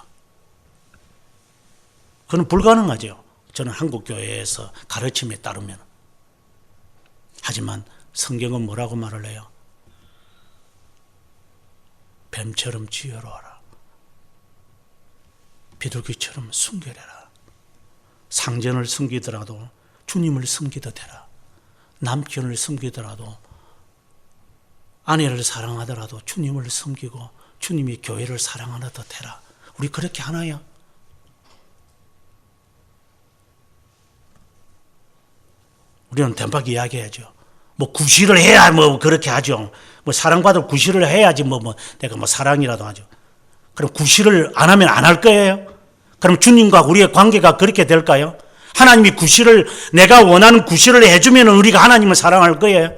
그건 불가능하죠. 저는 한국 교회에서 가르침에 따르면. 하지만 성경은 뭐라고 말을 해요? 뱀처럼 지혜로워라. 비둘기처럼 순결해라. 상전을 숨기더라도 주님을 숨기듯 해라. 남편을 숨기더라도 아내를 사랑하더라도 주님을 숨기고 주님이 교회를 사랑하는 듯 해라. 우리 그렇게 하나요? 우리는 대박 이야기해야죠. 구실을 해야 그렇게 하죠. 사랑받을 구실을 해야지 내가 사랑이라도 하죠. 그럼 구실을 안 하면 안 할 거예요? 그럼 주님과 우리의 관계가 그렇게 될까요? 하나님이 구실을 내가 원하는 구실을 해주면 우리가 하나님을 사랑할 거예요?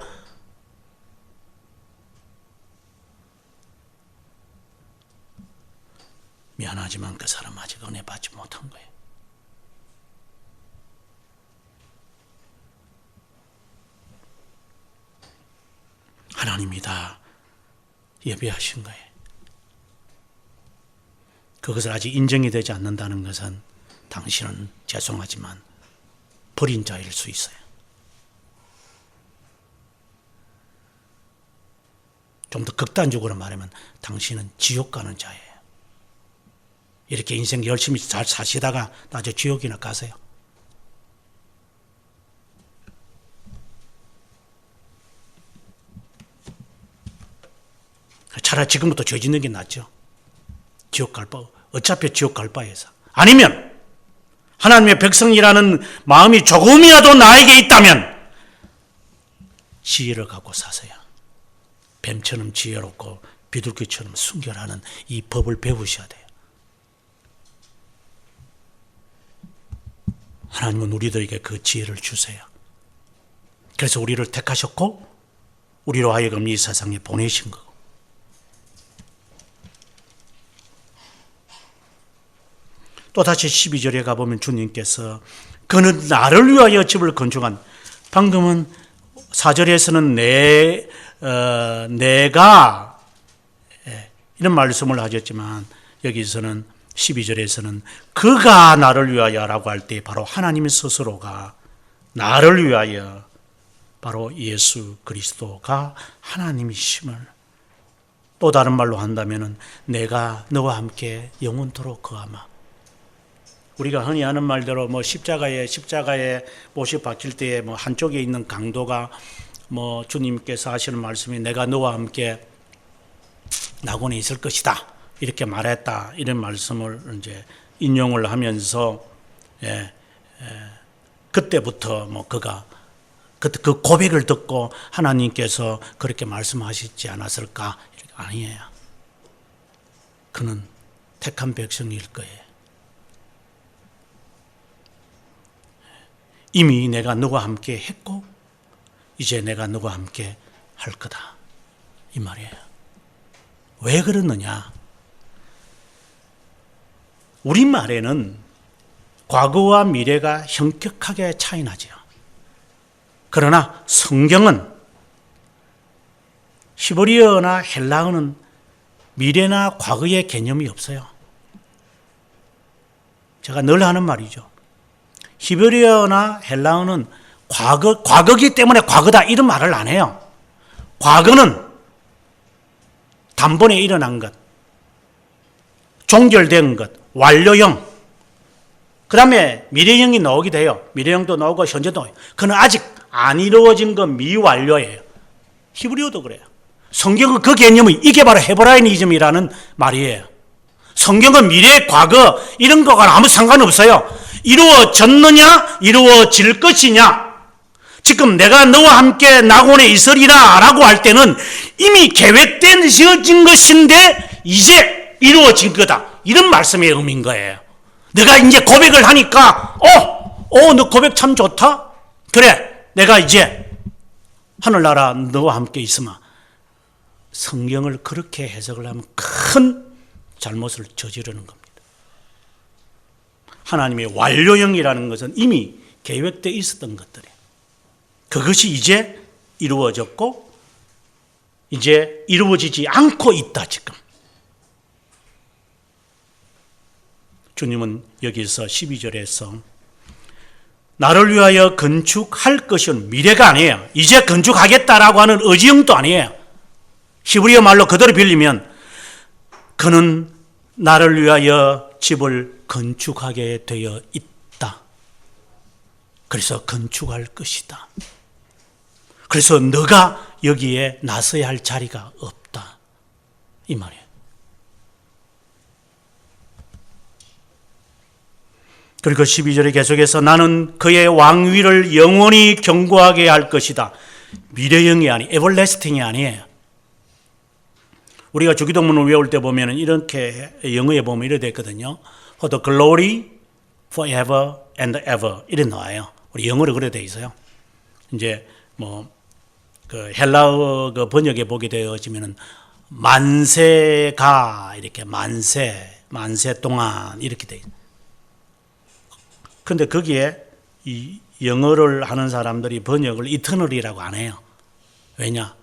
미안하지만 그 사람 아직 은혜 받지 못한 거예요. 하나님이 다 예비하신 거예요. 그것을 아직 인정이 되지 않는다는 것은 당신은 죄송하지만 버린 자일 수 있어요. 좀 더 극단적으로 말하면 당신은 지옥 가는 자예요. 이렇게 인생 열심히 잘 사시다가 나중에 지옥이나 가세요. 차라리 지금부터 죄 짓는 게 낫죠. 지옥 갈 바, 어차피 지옥 갈 바에서. 아니면 하나님의 백성이라는 마음이 조금이라도 나에게 있다면 지혜를 갖고 사세요. 뱀처럼 지혜롭고 비둘기처럼 순결하는 이 법을 배우셔야 돼요. 하나님은 우리들에게 그 지혜를 주세요. 그래서 우리를 택하셨고 우리로 하여금 이 세상에 보내신 거고. 또 다시 12절에 가보면 주님께서 그는 나를 위하여 집을 건축한, 방금은 4절에서는 내가 이런 말씀을 하셨지만 여기서는 12절에서는 그가 나를 위하여라고 할 때 바로 하나님 스스로가 나를 위하여, 바로 예수 그리스도가 하나님이심을, 또 다른 말로 한다면 내가 너와 함께 영원토록 거하마. 우리가 흔히 하는 말대로 십자가에 못이 박힐 때에 한쪽에 있는 강도가 주님께서 하시는 말씀이 내가 너와 함께 낙원에 있을 것이다 이렇게 말했다, 이런 말씀을 이제 인용을 하면서 그때부터 그가 그 고백을 듣고 하나님께서 그렇게 말씀하시지 않았을까? 아니에요. 그는 택한 백성일 거예요. 이미 내가 너와 함께 했고 이제 내가 너와 함께 할 거다, 이 말이에요. 왜 그러느냐? 우리말에는 과거와 미래가 현격하게 차이 나죠. 그러나 성경은, 히브리어나 헬라어는 미래나 과거의 개념이 없어요. 제가 늘 하는 말이죠. 히브리어나 헬라어는 과거기 때문에 과거다 이런 말을 안 해요. 과거는 단번에 일어난 것, 종결된 것, 완료형. 그 다음에 미래형이 나오기도 해요. 미래형도 나오고 현재도 나오고. 그는 아직 안 이루어진 건 미완료예요. 히브리어도 그래요. 성경은 그 개념이, 이게 바로 헤브라이니즘이라는 말이에요. 성경은 미래, 과거 이런 거가 아무 상관없어요. 이루어졌느냐, 이루어질 것이냐. 지금 내가 너와 함께 낙원에 있으리라 라고 할 때는 이미 계획된 지어진 것인데 이제 이루어진 거다, 이런 말씀의 의미인 거예요. 내가 이제 고백을 하니까 너 고백 참 좋다. 그래, 내가 이제 하늘나라 너와 함께 있으마. 성경을 그렇게 해석을 하면 큰 잘못을 저지르는 겁니다. 하나님의 완료형이라는 것은 이미 계획되어 있었던 것들이에요. 그것이 이제 이루어졌고 이제 이루어지지 않고 있다 지금. 주님은 여기서 12절에서 나를 위하여 건축할 것은 미래가 아니에요. 이제 건축하겠다라고 하는 의지형도 아니에요. 히브리어 말로 그대로 빌리면 그는 나를 위하여 집을 건축하게 되어 있다. 그래서 건축할 것이다. 그래서 너가 여기에 나서야 할 자리가 없다, 이 말이에요. 그리고 12절에 계속해서 나는 그의 왕위를 영원히 경고하게 할 것이다. 미래형이 아니, 에버래스팅이 아니에요. 우리가 주기도문을 외울 때 보면 이렇게 영어에 보면 이렇게 됐거든요. For the glory forever and ever 이렇게 나와요. 우리 영어로 그래 돼 있어요. 이제 그 헬라어 그 번역에 보게 되어지면은 만세가 이렇게 만세 동안 이렇게 돼 있어요. 근데 거기에 이 영어를 하는 사람들이 번역을 이터널이라고 안 해요. 왜냐?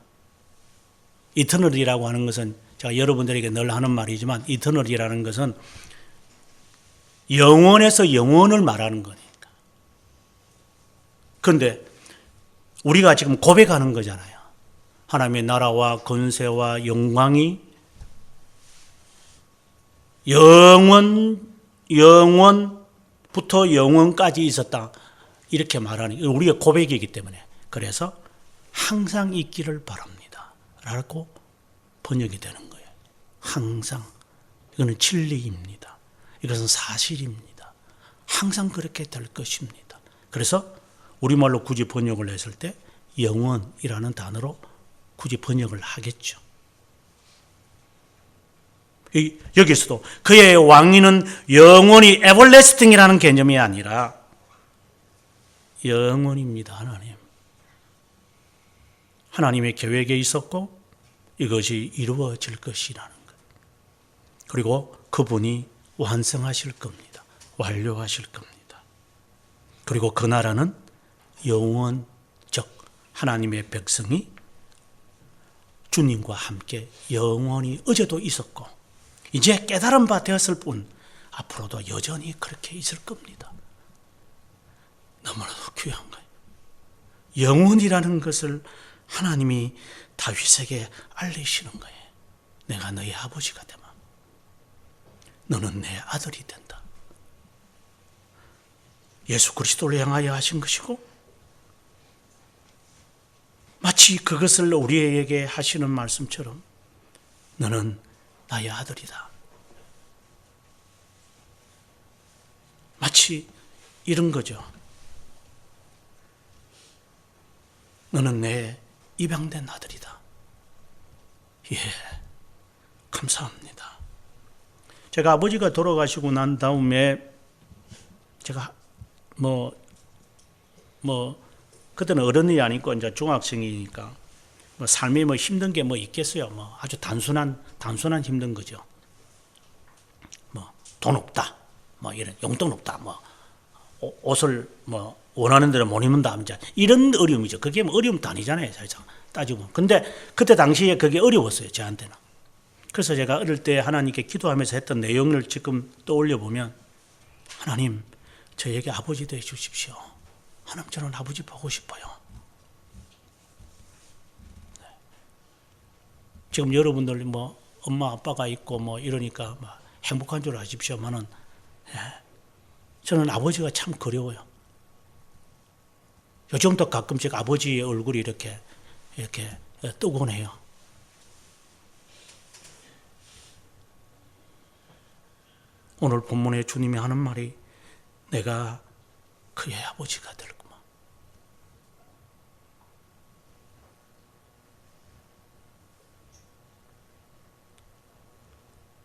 이터널이라고 하는 것은 제가 여러분들에게 늘 하는 말이지만 이터널이라는 것은 영원에서 영원을 말하는 거니까. 그런데 우리가 지금 고백하는 거잖아요. 하나님의 나라와 권세와 영광이 영원부터 영원까지 있었다, 이렇게 말하는 게 우리의 고백이기 때문에, 그래서 항상 있기를 바랍니다 라고 번역이 되는 거예요. 항상. 이거는 진리입니다. 이것은 사실입니다. 항상 그렇게 될 것입니다. 그래서 우리말로 굳이 번역을 했을 때 영원이라는 단어로 굳이 번역을 하겠죠. 여기서도 그의 왕위는 영원히 everlasting이라는 개념이 아니라 영원입니다. 하나님의 계획에 있었고 이것이 이루어질 것이라는 것. 그리고 그분이 완성하실 겁니다. 완료하실 겁니다. 그리고 그 나라는 영원적 하나님의 백성이 주님과 함께 영원히 어제도 있었고 이제 깨달은 바 되었을 뿐 앞으로도 여전히 그렇게 있을 겁니다. 너무나도 귀한 거예요. 영원이라는 것을 하나님이 다윗에게 알리시는 거예요. 내가 너의 아버지가 되마. 너는 내 아들이 된다. 예수 그리스도를 향하여 하신 것이고 마치 그것을 우리에게 하시는 말씀처럼 너는 나의 아들이다. 마치 이런 거죠. 너는 내 입양된 아들이다. 예, 감사합니다. 제가 아버지가 돌아가시고 난 다음에 제가 그때는 어른이 아니고 이제 중학생이니까 삶이 힘든 게 있겠어요. 아주 단순한 힘든 거죠. 돈 없다. 이런 용돈 없다. 옷을 원하는 대로 못 입는다. 이런 어려움이죠. 그게 어려움도 아니잖아요. 사실상 따지고. 근데 그때 당시에 그게 어려웠어요. 저한테는. 그래서 제가 어릴 때 하나님께 기도하면서 했던 내용을 지금 떠올려 보면 하나님 저에게 아버지 되어 주십시오. 하나님 저는 아버지 보고 싶어요. 지금 여러분들 엄마 아빠가 있고 이러니까 행복한 줄 아십시오만은 저는 아버지가 참 그리워요. 요즘도 가끔씩 아버지의 얼굴이 이렇게 뜨곤 해요. 오늘 본문에 주님이 하는 말이 내가 그의 아버지가 될구만.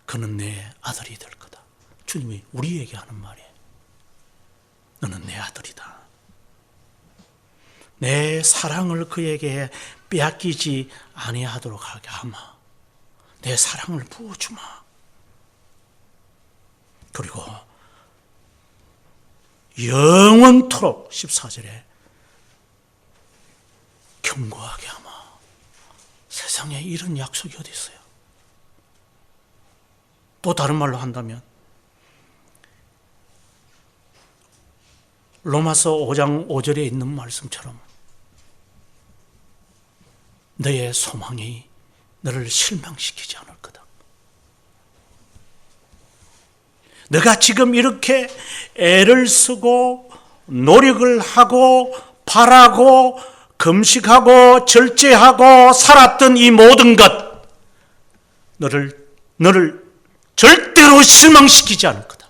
그는 내 아들이 될 거다. 주님이 우리에게 하는 말이에요. 너는 내 아들이다. 내 사랑을 그에게 빼앗기지 아니하도록 하게 하마. 내 사랑을 부어주마. 그리고 영원토록 14절에 견고하게 하마. 세상에 이런 약속이 어디 있어요? 또 다른 말로 한다면 로마서 5장 5절에 있는 말씀처럼 너의 소망이 너를 실망시키지 않을 거다. 너가 지금 이렇게 애를 쓰고 노력을 하고 바라고 금식하고 절제하고 살았던 이 모든 것 너를 절대로 실망시키지 않을 거다.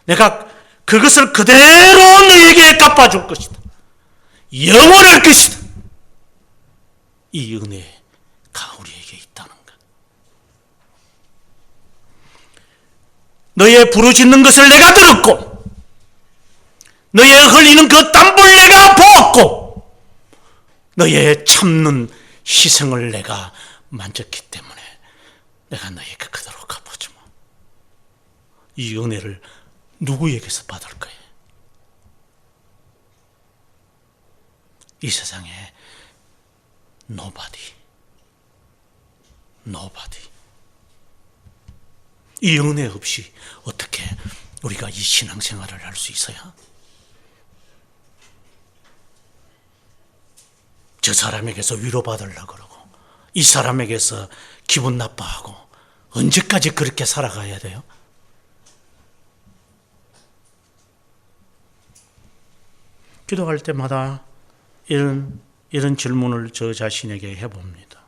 내가 그것을 그대로 너에게 갚아줄 것이다. 영원할 것이다. 이 은혜가 우리에게 있다는 것. 너의 부르짖는 것을 내가 들었고 너의 흘리는 그 땀을 내가 보았고 너의 참는 희생을 내가 만졌기 때문에 내가 너에게 그대로 갚아주마. 이 은혜를 누구에게서 받을 거예요? 이 세상에 nobody. 이 은혜 없이 어떻게 우리가 이 신앙생활을 할 수 있어요? 저 사람에게서 위로받으려고 그러고 이 사람에게서 기분 나빠하고 언제까지 그렇게 살아가야 돼요? 기도할 때마다 이런 질문을 저 자신에게 해봅니다.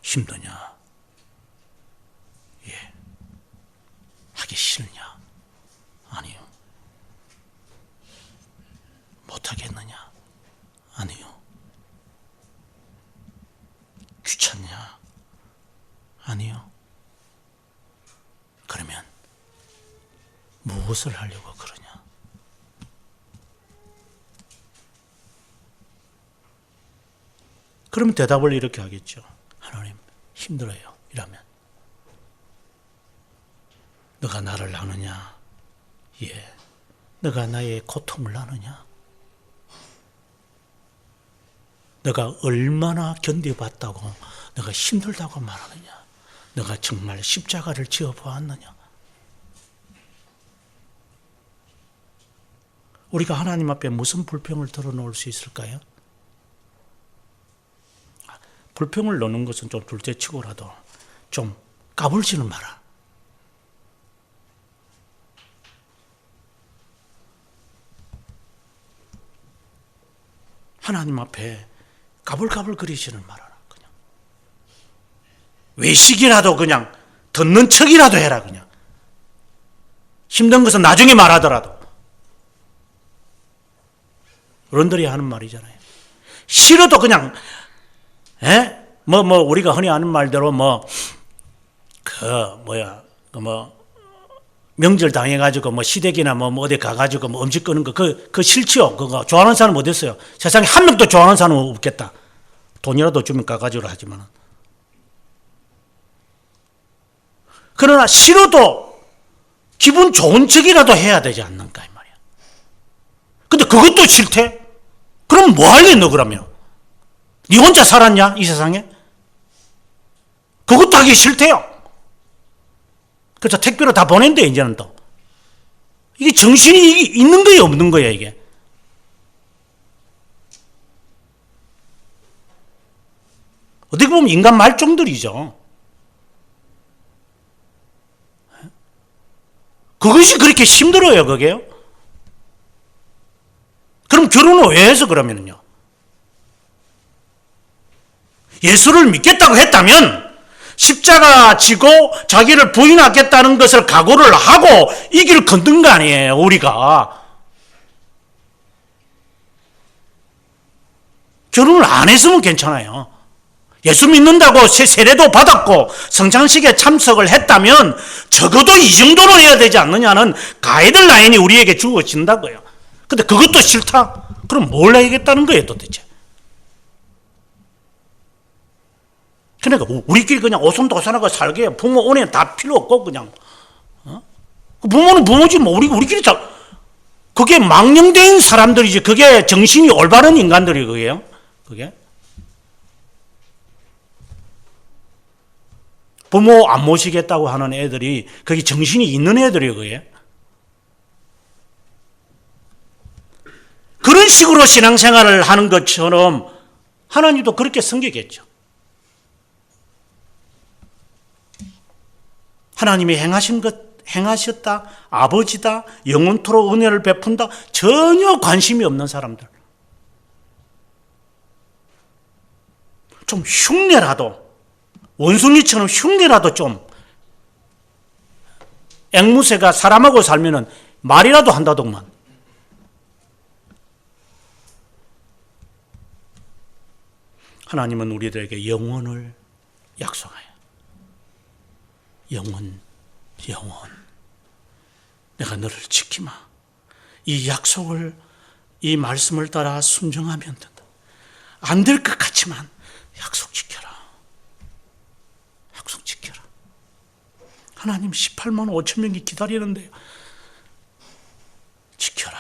힘드냐? 예. 하기 싫냐? 아니요. 못하겠느냐? 아니요. 귀찮냐? 아니요. 그러면 무엇을 하려고 그러냐? 그러면 대답을 이렇게 하겠죠. 하나님, 힘들어요. 이라면. 너가 나를 아느냐? 예. 너가 나의 고통을 아느냐? 너가 얼마나 견뎌봤다고, 너가 힘들다고 말하느냐? 너가 정말 십자가를 지어보았느냐? 우리가 하나님 앞에 무슨 불평을 털어놓을 수 있을까요? 불평을 넣는 것은 좀 둘째치고라도 좀 까불지는 마라. 하나님 앞에 가불가불거리지는 말아라. 그냥 외식이라도 그냥 듣는 척이라도 해라. 그냥 힘든 것은 나중에 말하더라도. 어른들이 하는 말이잖아요. 싫어도 그냥 우리가 흔히 하는 말대로 명절 당해가지고 시댁이나 어디 가가지고 음식 끄는 거 그거 싫지요. 그거 좋아하는 사람 어디 있어요? 세상에 한 명도 좋아하는 사람은 없겠다. 돈이라도 주면 가가지고 하지만. 그러나 싫어도 기분 좋은 척이라도 해야 되지 않는가 이 말이야. 근데 그것도 싫대? 그럼 뭐 할래 너 그러면? 네 혼자 살았냐 이 세상에? 그것도 하기 싫대요. 그래서 택배로 다 보낸대 이제는 또. 이게 정신이 있는 거예요 없는 거예요 이게? 어떻게 보면 인간 말종들이죠. 그것이 그렇게 힘들어요 그게요? 그럼 결혼을 왜 해서 그러면요? 예수를 믿겠다고 했다면 십자가 지고 자기를 부인하겠다는 것을 각오를 하고 이 길을 걷는 거 아니에요 우리가. 결혼을 안 했으면 괜찮아요. 예수 믿는다고 세례도 받았고 성찬식에 참석을 했다면 적어도 이 정도는 해야 되지 않느냐는 가이드라인이 우리에게 주어진다고요. 근데 그것도 싫다? 그럼 뭘 해야겠다는 거예요 도대체? 그러니까 우리끼리 그냥 오손도손하고 살게 부모 은혜 다 필요 없고 그냥 부모는 부모지 우리끼리 다 그게 망령된 사람들이지 그게 정신이 올바른 인간들이 그게요. 그게 부모 안 모시겠다고 하는 애들이 그게 정신이 있는 애들이에요 그게. 그런 식으로 신앙생활을 하는 것처럼 하나님도 그렇게 섬기겠죠. 하나님이 행하셨다, 아버지다, 영원토록 은혜를 베푼다, 전혀 관심이 없는 사람들. 좀 흉내라도, 원숭이처럼 흉내라도 좀, 앵무새가 사람하고 살면은 말이라도 한다더만. 하나님은 우리들에게 영원을 약속해요. 영원. 내가 너를 지키마. 이 약속을, 이 말씀을 따라 순종하면 된다. 안 될 것 같지만 약속 지켜라. 약속 지켜라. 하나님 18만 5천 명이 기다리는데요. 지켜라.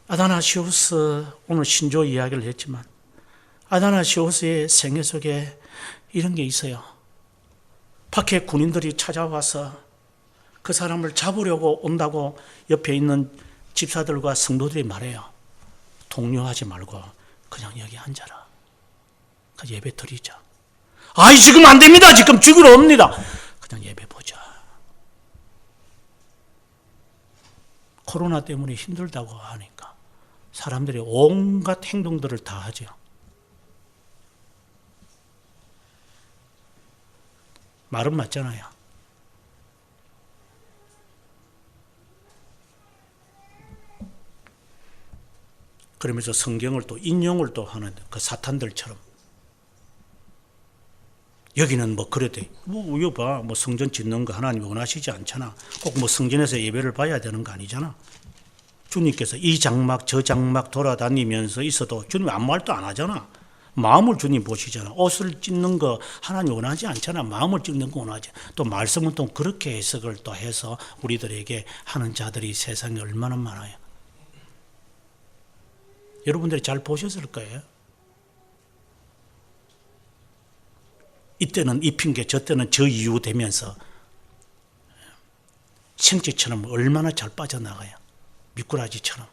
아다나시오스 오늘 신조 이야기를 했지만 아다나시오스의 생애 속에 이런 게 있어요. 밖에 군인들이 찾아와서 그 사람을 잡으려고 온다고 옆에 있는 집사들과 성도들이 말해요. 동요하지 말고 그냥 여기 앉아라. 그 예배 드리자. 아이 지금 안 됩니다. 지금 죽으러 옵니다. 그냥 예배 보자. 코로나 때문에 힘들다고 하니까 사람들이 온갖 행동들을 다 하죠. 말은 맞잖아요. 그러면서 성경을 또 인용을 또 하는 그 사탄들처럼 여기는 뭐 그래도 이거 봐, 뭐 성전 짓는 거 하나님 원하시지 않잖아. 꼭 뭐 성전에서 예배를 봐야 되는 거 아니잖아. 주님께서 이 장막 저 장막 돌아다니면서 있어도 주님 아무 말도 안 하잖아. 마음을 주님 보시잖아. 옷을 찢는 거 하나님 원하지 않잖아. 마음을 찢는 거 원하지. 또 말씀은 또 그렇게 해석을 또 해서 우리들에게 하는 자들이 세상에 얼마나 많아요. 여러분들이 잘 보셨을 거예요. 이때는 이 핑계, 저 때는 저 이유 되면서 생쥐처럼 얼마나 잘 빠져나가요. 미꾸라지처럼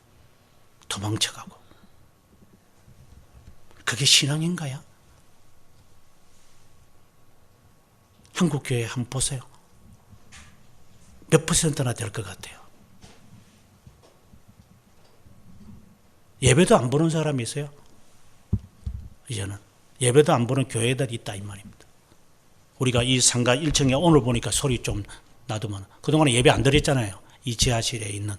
도망쳐가고. 그게 신앙인가요? 한국교회 한번 보세요. 몇 퍼센트나 될 것 같아요. 예배도 안 보는 사람이 있어요. 이제는 예배도 안 보는 교회들이 있다 이 말입니다. 우리가 이 상가 1층에 오늘 보니까 소리 좀 나더만 그동안에 예배 안 드렸잖아요. 이 지하실에 있는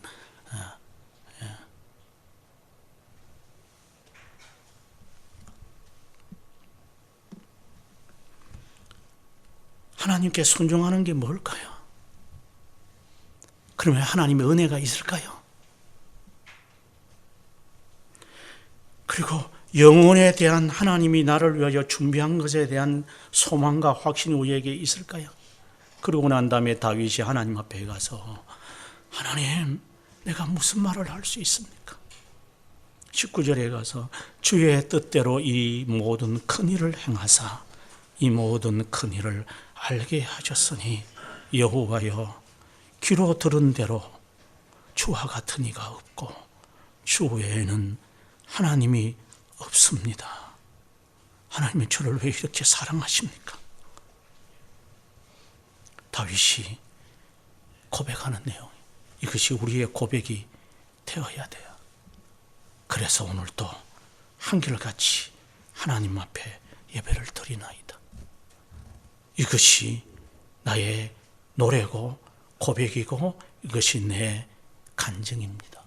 하나님께 순종하는 게 뭘까요? 그러면 하나님의 은혜가 있을까요? 그리고 영혼에 대한 하나님이 나를 위하여 준비한 것에 대한 소망과 확신이 우리에게 있을까요? 그러고 난 다음에 다윗이 하나님 앞에 가서 하나님 내가 무슨 말을 할 수 있습니까? 19절에 가서 주의 뜻대로 이 모든 큰 일을 행하사 이 모든 큰 일을 알게 하셨으니 여호와여 귀로 들은 대로 주와 같은 이가 없고 주 외에는 하나님이 없습니다. 하나님이 저를 왜 이렇게 사랑하십니까? 다윗이 고백하는 내용, 이것이 우리의 고백이 되어야 돼요. 그래서 오늘도 한결같이 하나님 앞에 예배를 드리나이다. 이것이 나의 노래고 고백이고 이것이 내 간증입니다.